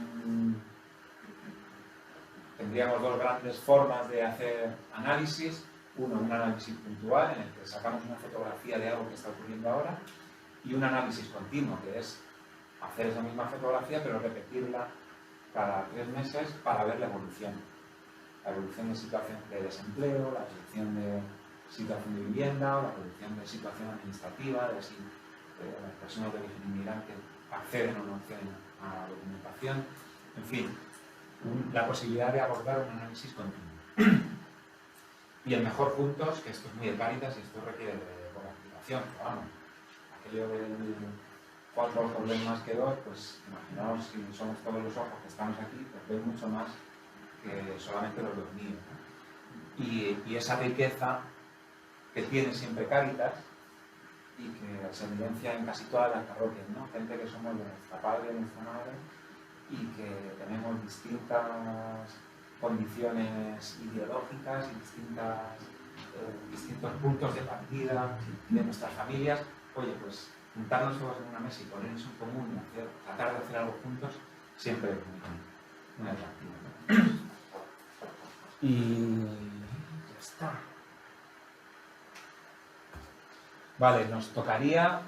tendríamos 2 grandes formas de hacer análisis. Uno, un análisis puntual, en el que sacamos una fotografía de algo que está ocurriendo ahora, y un análisis continuo, que es hacer esa misma fotografía, pero repetirla cada 3 meses para ver la evolución. La evolución de situación de desempleo, la evolución de situación de vivienda, o la evolución de situación administrativa, de si las personas de origen inmigrante acceden o no acceden a la documentación, en fin, la posibilidad de abordar un análisis continuo. Y el mejor juntos, que esto es muy de Cáritas y esto requiere de buena explicación, pero vamos, aquello del 4 ojos ven más que 2, pues imaginaos si somos todos los ojos que estamos aquí, pues ven mucho más que solamente los 2 míos, ¿no? Y esa riqueza que tiene siempre Cáritas y que se evidencia en casi todas las parroquias, ¿no? Gente que somos de nuestra padre y nuestra madre y que tenemos distintas condiciones ideológicas y distintas distintos puntos de partida de nuestras familias, oye, pues juntarnos todos en una mesa y poner eso en común y tratar de hacer algo juntos, siempre es muy atractivo, ¿no? Y ya está. Vale, nos tocaría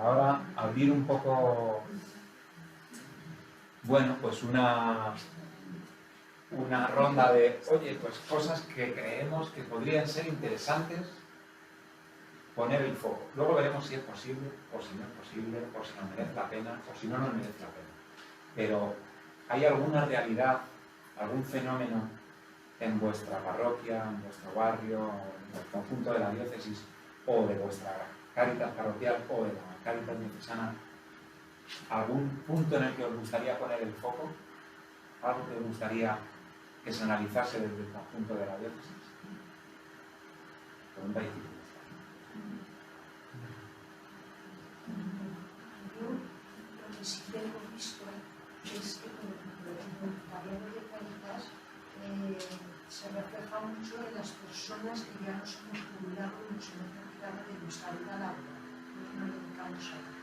ahora abrir un poco, bueno, pues una ronda de, oye, pues cosas que creemos que podrían ser interesantes poner el foco. Luego veremos si es posible, o si no es posible, o si nos merece la pena, o si no nos merece la pena. Pero, ¿hay alguna realidad, algún fenómeno en vuestra parroquia, en vuestro barrio, en el conjunto de la diócesis, o de vuestra Cáritas parroquial, o de la Cáritas diocesana, algún punto en el que os gustaría poner el foco? ¿Algo que os gustaría que se analizase desde el conjunto de la diócesis? Pregunta difícil. Yo lo que sí tengo visto es que, por ejemplo, en el voluntariado de Cáritas se refleja mucho en las personas que ya nos hemos jubilado y nos hemos retirado de nuestra vida laboral, nos dedicamos a ello.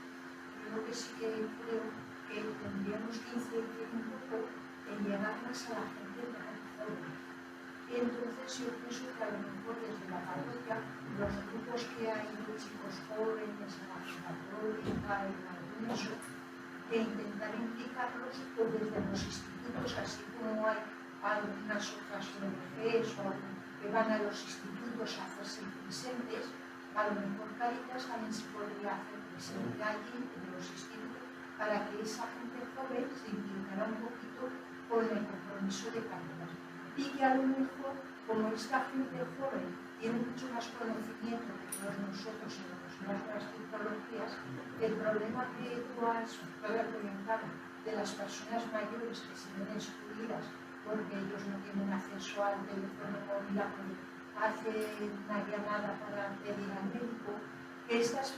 Yo lo que sí que creo que tendríamos que incidir un poco en llegar más a la gente más joven. Y entonces yo pienso que a lo mejor desde la parroquia, los grupos que hay de chicos jóvenes, en la católica, en algún eso, de intentar implicarlos o desde los institutos, así como hay algunas otras ONGs o que van a los institutos a hacerse presentes, a lo mejor Cáritas también se podría hacer presente allí en los institutos para que esa gente joven se implicara un poquito con el compromiso de Cáritas. Y que a lo mejor, como esta gente joven tiene mucho más conocimiento que todos nosotros en lo que son las tecnologías, el problema que tú has comentado de las personas mayores que se ven excluidas porque ellos no tienen acceso al teléfono móvil, hace una llamada para pedir al médico, que estos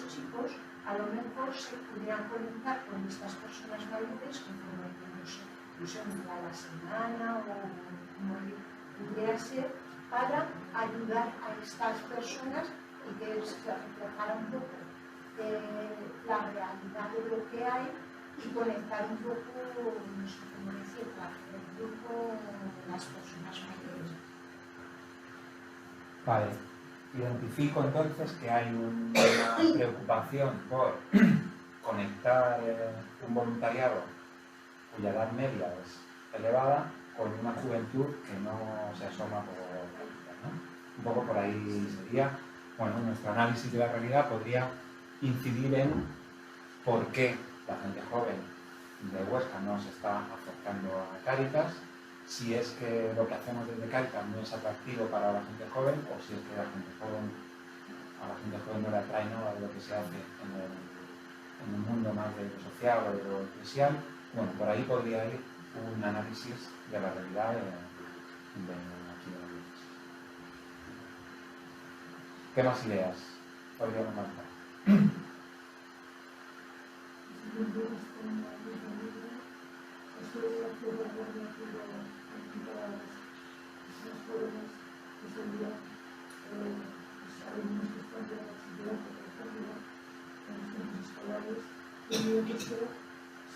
chicos a lo mejor se pudieran conectar con estas personas mayores conforme incluso un día a la semana o como pudiera ser, para ayudar a estas personas y que se reflejara un poco la realidad de lo que hay y conectar un poco, no sé cómo decirlo, el grupo de las personas mayores. Vale, identifico entonces que hay una preocupación por conectar un voluntariado cuya edad media es elevada con una juventud que no se asoma por la vida, ¿no? Un poco por ahí sería, bueno, nuestro análisis de la realidad podría incidir en por qué la gente joven de Huesca no se está acercando a Cáritas, si es que lo que hacemos desde Cáritas no es atractivo para la gente joven o si es que a la gente joven no le atrae nada de lo que se hace en el mundo más de lo social o de lo eclesial. Bueno, por ahí podría ir un análisis de la realidad de aquí de la diócesis. ¿Qué más ideas podríamos lanzar?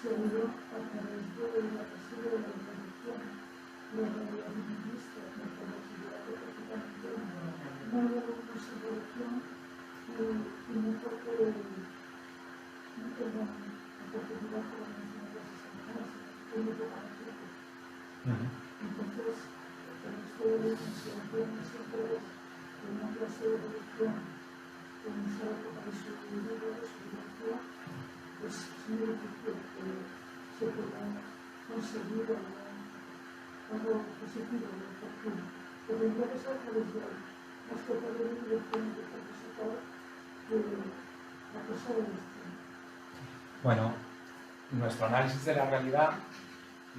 Seguro a través de la pasión de la religión, la realidad feminista, la capacidad de prácticamente no había una psicología y muy poco oportunidad para mencionar las enseñanzas, muy poco tiempo. Entonces, en esto de las enseñanzas siempre es una clase de religión comenzar a tocar su vida, su religión, pues es muy difícil que se pueda conseguir algo positivo de la fortuna. Pero entonces a través de las capacidades de dirección de participar de la cosa de destino. Bueno, nuestro análisis de la realidad,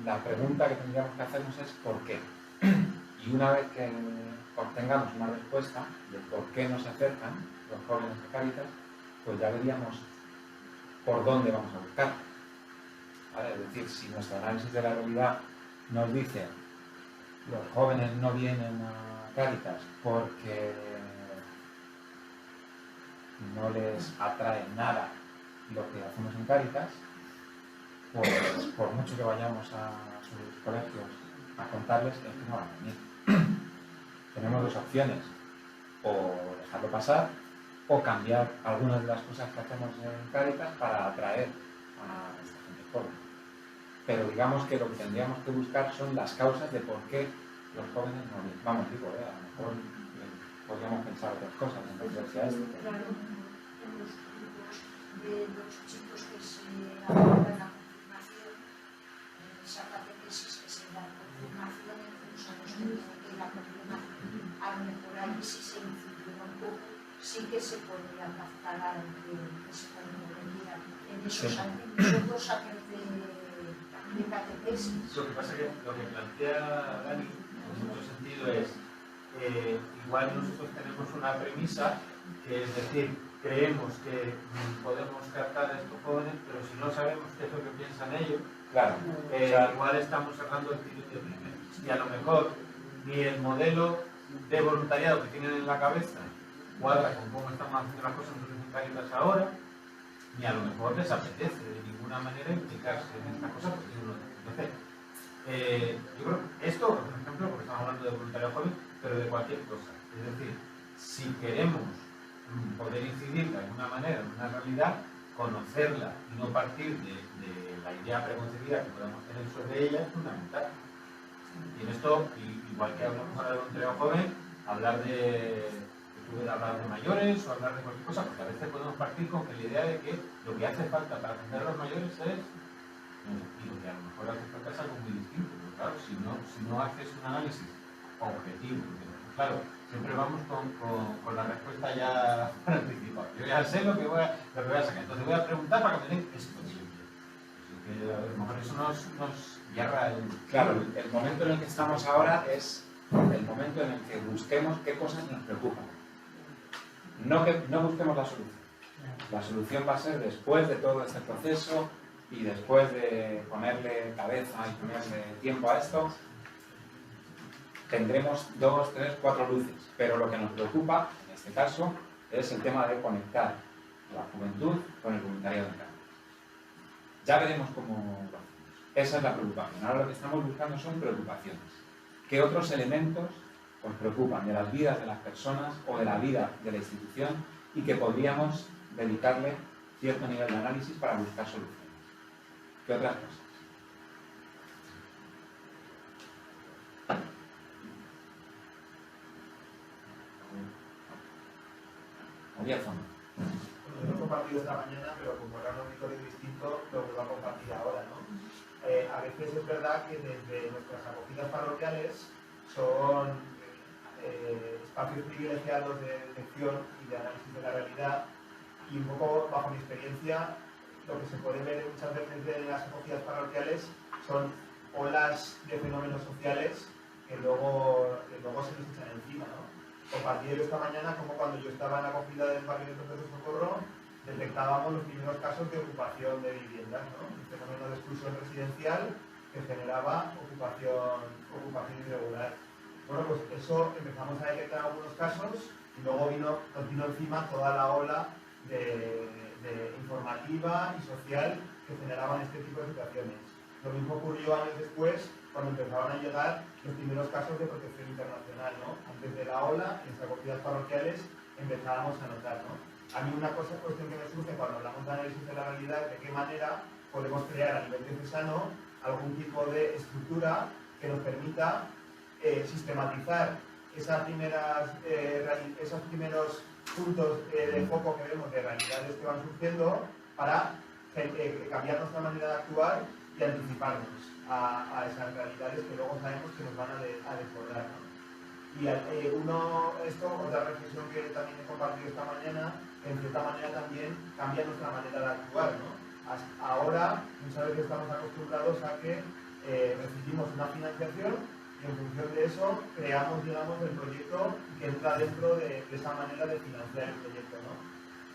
la pregunta que tendríamos que hacernos es ¿por qué? Y una vez que obtengamos una respuesta de por qué nos acercan los jóvenes de Cáritas, pues ya veríamos por dónde vamos a buscar. ¿Vale? Es decir, si nuestro análisis de la realidad nos dice los jóvenes no vienen a Cáritas porque no les atrae nada lo que hacemos en Cáritas, pues por mucho que vayamos a sus colegios a contarles, es que no van a venir. Tenemos dos opciones, o dejarlo pasar, o cambiar algunas de las cosas que hacemos en Cáritas para atraer a esta gente joven. Pero digamos que lo que tendríamos que buscar son las causas de por qué los jóvenes no vienen. Vamos, digo, a lo mejor podríamos pensar otras cosas en referencia a esto. Claro, en los grupos de los chicos que se abordan la confirmación, esa catequesis que se da confirmación, incluso a los que la confirmación, a lo mejor ahí sí se incidió un poco, sí que se podría captar algo que se podría venir en esos otros años de catequesis. Lo que pasa es que lo que plantea Dani, en mucho sentido, es igual nosotros tenemos una premisa, que es decir, creemos que podemos captar a estos jóvenes, pero si no sabemos qué es lo que piensan ellos, claro, igual estamos cerrando el tiro de primero. Y a lo mejor ni el modelo de voluntariado que tienen en la cabeza cuadra con cómo estamos haciendo las cosas en Cáritas ahora, ni a lo mejor les apetece de ninguna manera implicarse en estas cosas porque uno entonces, yo creo que esto, por ejemplo, porque estamos hablando de voluntariado joven, pero de cualquier cosa. Es decir, si queremos poder incidir de alguna manera en una realidad, conocerla y no partir de la idea preconcebida que podamos tener sobre ella es fundamental. Y en esto, igual que hablamos ahora de voluntariado joven, hablar de mayores o hablar de cualquier cosa, porque a veces podemos partir con que la idea de que lo que hace falta para atender a los mayores es, y lo que a lo mejor hace falta es algo muy distinto, pero claro, si no haces un análisis objetivo, claro, siempre vamos con la respuesta ya anticipada. Yo ya sé lo que voy a sacar, entonces voy a preguntar para que me den esto. A lo mejor eso nos guerra el... Claro, el momento en el que estamos ahora es el momento en el que busquemos qué cosas nos preocupan. No busquemos la solución. La solución va a ser después de todo este proceso y después de ponerle cabeza y ponerle tiempo a esto, tendremos 2, 3, 4 luces. Pero lo que nos preocupa, en este caso, es el tema de conectar la juventud con el voluntariado en Cáritas. Ya veremos cómo lo hacemos. Esa es la preocupación. Ahora lo que estamos buscando son preocupaciones. ¿Qué otros elementos os preocupan de las vidas de las personas o de la vida de la institución y que podríamos dedicarle cierto nivel de análisis para buscar soluciones? ¿Qué otras cosas? Había fondo. Yo lo he compartido esta mañana, pero como era un auditorio distinto, lo voy a compartir ahora, ¿no? A veces es verdad que desde nuestras acogidas parroquiales son espacios privilegiados de detección y de análisis de la realidad, y un poco bajo mi experiencia lo que se puede ver muchas veces en las acogidas parroquiales son olas de fenómenos sociales que luego se nos echan encima, ¿no? Compartí esta mañana como cuando yo estaba en la acogida del barrio de Perpetuo Socorro detectábamos los primeros casos de ocupación de viviendas, ¿no? Un fenómeno de exclusión residencial que generaba ocupación irregular. Bueno, pues eso empezamos a detectar algunos casos y luego nos vino encima toda la ola de informativa y social que generaban este tipo de situaciones. Lo mismo ocurrió años después cuando empezaron a llegar los primeros casos de protección internacional, ¿no? Antes de la ola, en las acogidas parroquiales empezábamos a notar, ¿no? A mí una cuestión que me surge cuando hablamos de análisis de la realidad es de qué manera podemos crear a nivel diocesano algún tipo de estructura que nos permita sistematizar esos primeros puntos de foco que vemos de realidades que van surgiendo para cambiar nuestra manera de actuar y anticiparnos a esas realidades que luego sabemos que nos van a desbordar, ¿no? Y otra reflexión que también he compartido esta mañana, en cierta manera también cambia nuestra manera de actuar, ¿no? Ahora muchas veces estamos acostumbrados a que recibimos una financiación y en función de eso creamos, digamos, el proyecto que entra dentro de esa manera de financiar el proyecto, ¿no?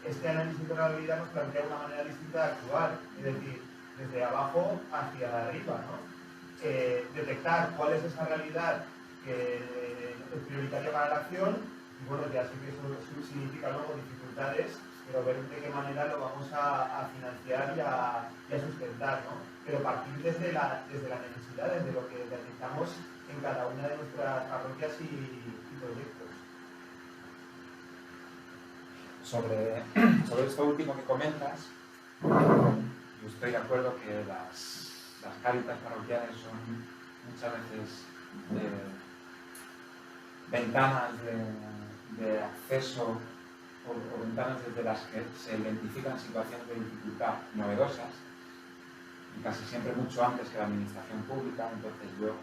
Este análisis de la realidad nos plantea una manera distinta de actuar, es decir, desde abajo hacia arriba, ¿no? Detectar cuál es esa realidad que es prioritario para la acción, y bueno, ya sé que eso significa luego dificultades, pero ver de qué manera lo vamos a financiar y a sustentar, ¿no? Pero partir desde la necesidad, desde lo que necesitamos en cada una de nuestras parroquias y proyectos. Sobre esto último que comentas, yo estoy de acuerdo que las cáritas parroquiales son muchas veces ventanas de acceso o ventanas desde las que se identifican situaciones de dificultad novedosas y casi siempre mucho antes que la administración pública. Entonces yo,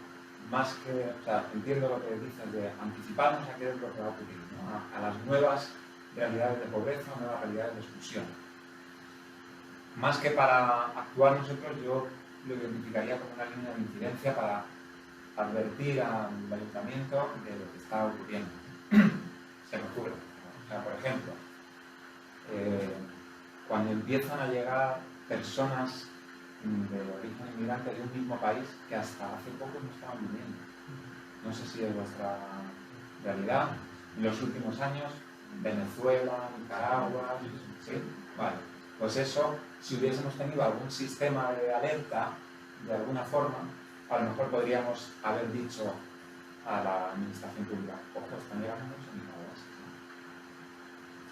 entiendo lo que dices de anticiparnos a qué es lo que va a ocurrir, ¿no? a las nuevas realidades de pobreza, nuevas realidades de exclusión. Más que para actuar nosotros, yo lo identificaría como una línea de incidencia para advertir al ayuntamiento de lo que está ocurriendo. Se me ocurre. O sea, por ejemplo, cuando empiezan a llegar personas de origen inmigrante de un mismo país que hasta hace poco no estaban viviendo. No sé si es vuestra realidad. En los últimos años, Venezuela, Nicaragua, ¿sí? Vale. Pues eso, si hubiésemos tenido algún sistema de alerta, de alguna forma, a lo mejor podríamos haber dicho a la administración pública, ojo, están llegando muchos migrantes.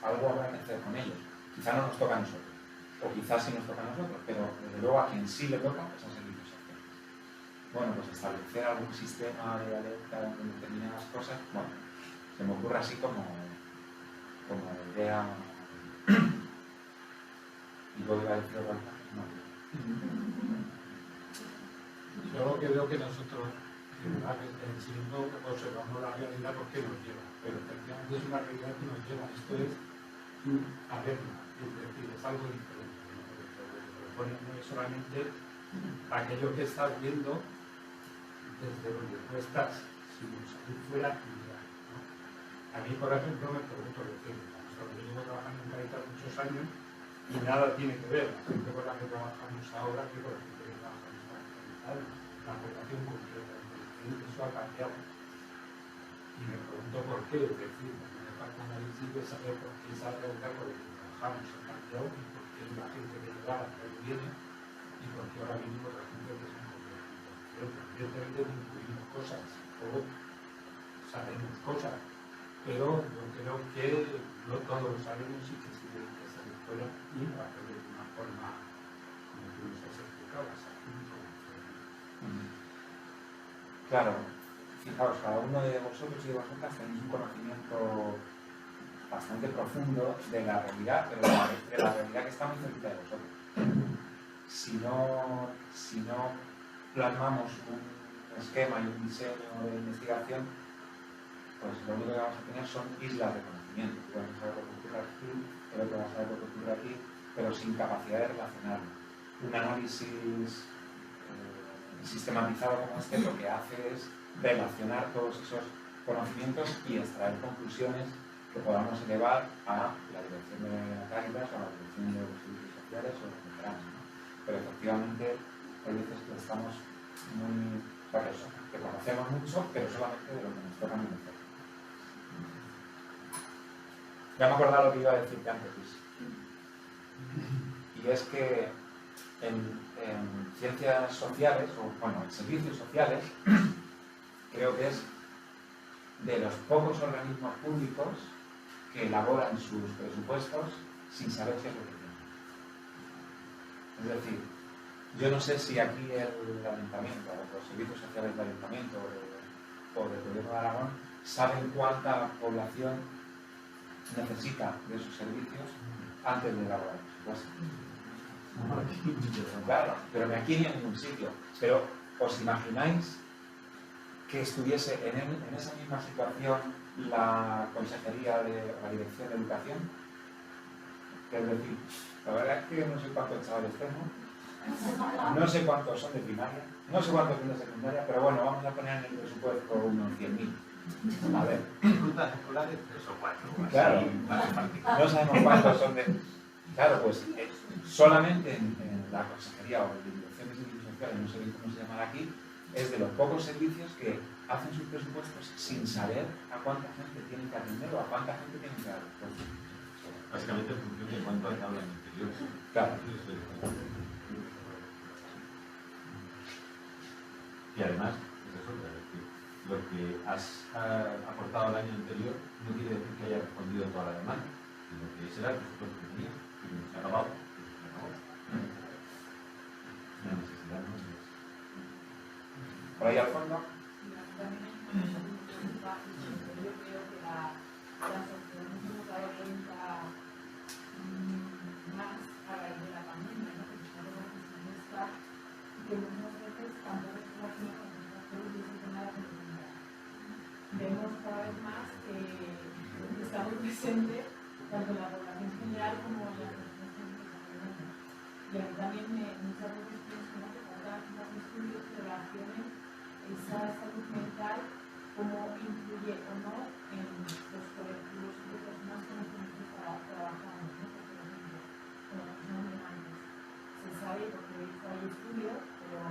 Algo habrá que hacer con ellos. Quizá no nos toca a nosotros, o quizás sí nos toca a nosotros, pero desde luego a quien sí le toca es a servicios sociales. Bueno, pues establecer algún sistema de alerta en determinadas cosas, bueno, se me ocurre así como idea. Y luego iba a decir otra cosa, no. Yo lo que veo que nosotros, de verdad, que siendo observamos la realidad porque nos lleva, pero efectivamente es una realidad que nos lleva. Esto es alerta, es decir, es algo diferente, ¿no? Porque no es solamente aquello que estás viendo desde donde tú estás, sino salir fuera y mirar, ¿no? A mí, por ejemplo, me pregunto, yo llevo trabajando en Caritas muchos años y nada tiene que ver la gente con la que trabajamos ahora que con la gente que trabajamos ahora. La población completa, eso ha cambiado. Y me pregunto por qué, es decir, me falta un análisis de saber por qué esa realidad con la que trabajamos ha cambiado y por qué la gente que llegaba ya no viene y por qué ahora venimos la gente que se encuentra. Evidentemente incluimos cosas o sabemos cosas, pero yo creo que no todos lo sabemos y que sí tienen que salir fuera y hacerlo de una forma como tú nos has explicado, Claro, fijaos, cada uno de vosotros y de vosotras tenéis un conocimiento bastante profundo de la realidad, pero de la realidad que está muy cerca de vosotros. Si no plasmamos un esquema y un diseño de investigación, pues lo único que vamos a tener son islas de conocimiento. Tú vas a saber lo que ocurre aquí, el otro va a saber lo que ocurre aquí, pero sin capacidad de relacionarlo. Un análisis sistematizado como este lo que hace es relacionar todos esos conocimientos y extraer conclusiones que podamos elevar a la dirección de la Cáritas o a la dirección de los servicios sociales o lo que queramos, ¿no? Pero efectivamente hay veces que estamos muy por eso, que conocemos mucho, pero solamente de lo que nos toca conocer. Ya me he acordado lo que iba a decirte antes, Luis. Y es que en ciencias sociales, o bueno, en servicios sociales, creo que es de los pocos organismos públicos que elaboran sus presupuestos sin saber qué es lo que tienen. Es decir, yo no sé si aquí el ayuntamiento, o los servicios sociales del ayuntamiento o del gobierno de Aragón saben cuánta población necesita de esos servicios antes de elaborar el presupuesto. Claro, pero ni aquí ni en ningún sitio. Pero, ¿os imagináis que estuviese en esa misma situación la Consejería de la Dirección de Educación? Es decir, la verdad es que no sé cuántos chavales tengo, no sé cuántos son de primaria, no sé cuántos son de secundaria, pero bueno, vamos a poner en el presupuesto unos 100.000. A ver. Rutas escolares, 3 o 4. Claro, no sabemos cuántos son de... Claro, pues solamente en la Consejería o en la Dirección de Servicios Sociales, no sé bien cómo se llamará aquí, es de los pocos servicios que hacen sus presupuestos sin saber a cuánta gente tienen que atender o a cuánta gente tienen que dar. Básicamente en función de cuánto ha dado en el interior. Claro. Y además, es eso, es decir, lo que has aportado el año anterior no quiere decir que haya respondido toda la demanda, sino que ese era el presupuesto que tenía, y como se ha acabado, pues se acabó. La necesidad no es. Por ahí al fondo. También es una cosa muy preocupa, yo creo que las opciones hemos dado cuenta más a raíz de la pandemia, ¿no? Que está la cuestión esta, y que muchas veces tampoco es como una concentración y ese tema de la comunidad. Vemos cada vez más que está muy presente tanto en la población general como en las personas que nos acompañan. Y a mí también muchas veces pienso que falta más estudios que relacionen esa salud mental, cómo influye o no en los colectivos de personas con los que nosotros trabajamos, ¿no? Por ejemplo, con las personas migrantes. Se sabe porque hay estudios, pero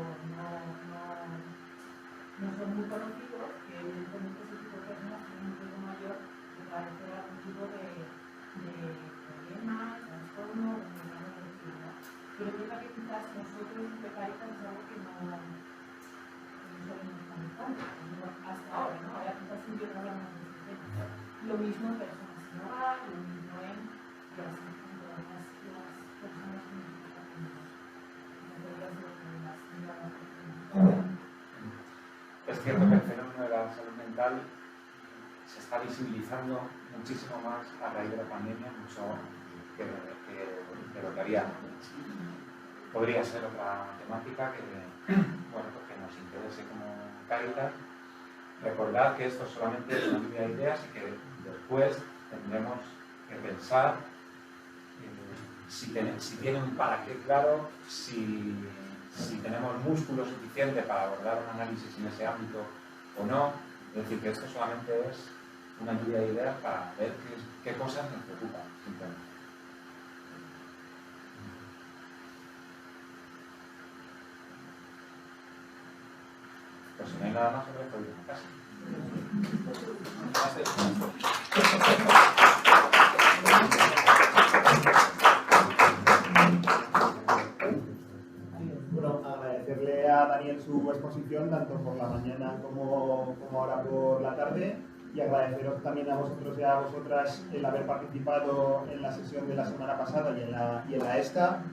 no son muy conocidos, que evidentemente ese tipo de personas tienen un riesgo mayor de padecer algún tipo de problema, trastorno o enfermedad. Pero creo que quizás nosotros de Cáritas es algo que no hasta ahora, ¿no? Ahora quizás sí que no hablamos de este tema. Lo mismo en personas sin hogar, lo mismo en las personas que Es cierto que el fenómeno de la salud mental se está visibilizando muchísimo más a raíz de la pandemia, mucho que lo que había antes. Podría ser otra temática que, bueno, pues que nos interese como Cáritas. Recordad que esto solamente es una lluvia de ideas y que después tendremos que pensar si tiene un para qué claro, si tenemos músculo suficiente para abordar un análisis en ese ámbito o no. Es decir, que esto solamente es una lluvia de ideas para ver qué cosas nos preocupan, simplemente. Pues si no hay nada más sobre esto, digo, casi. Bueno, agradecerle a Daniel su exposición, tanto por la mañana como ahora por la tarde, y agradeceros también a vosotros y a vosotras el haber participado en la sesión de la semana pasada y en la esta.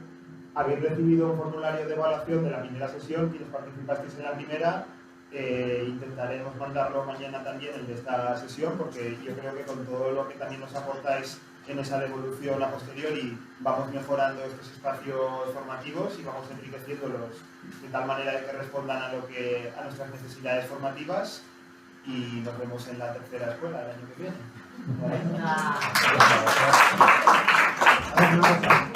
Habéis recibido un formulario de evaluación de la primera sesión, quienes participasteis en la primera. Intentaremos mandarlo mañana también el de esta sesión, porque yo creo que con todo lo que también nos aportáis en esa devolución a posteriori vamos mejorando estos espacios formativos y vamos enriqueciéndolos de tal manera de que respondan a nuestras necesidades formativas, y nos vemos en la tercera escuela el año que viene. ¿Vale?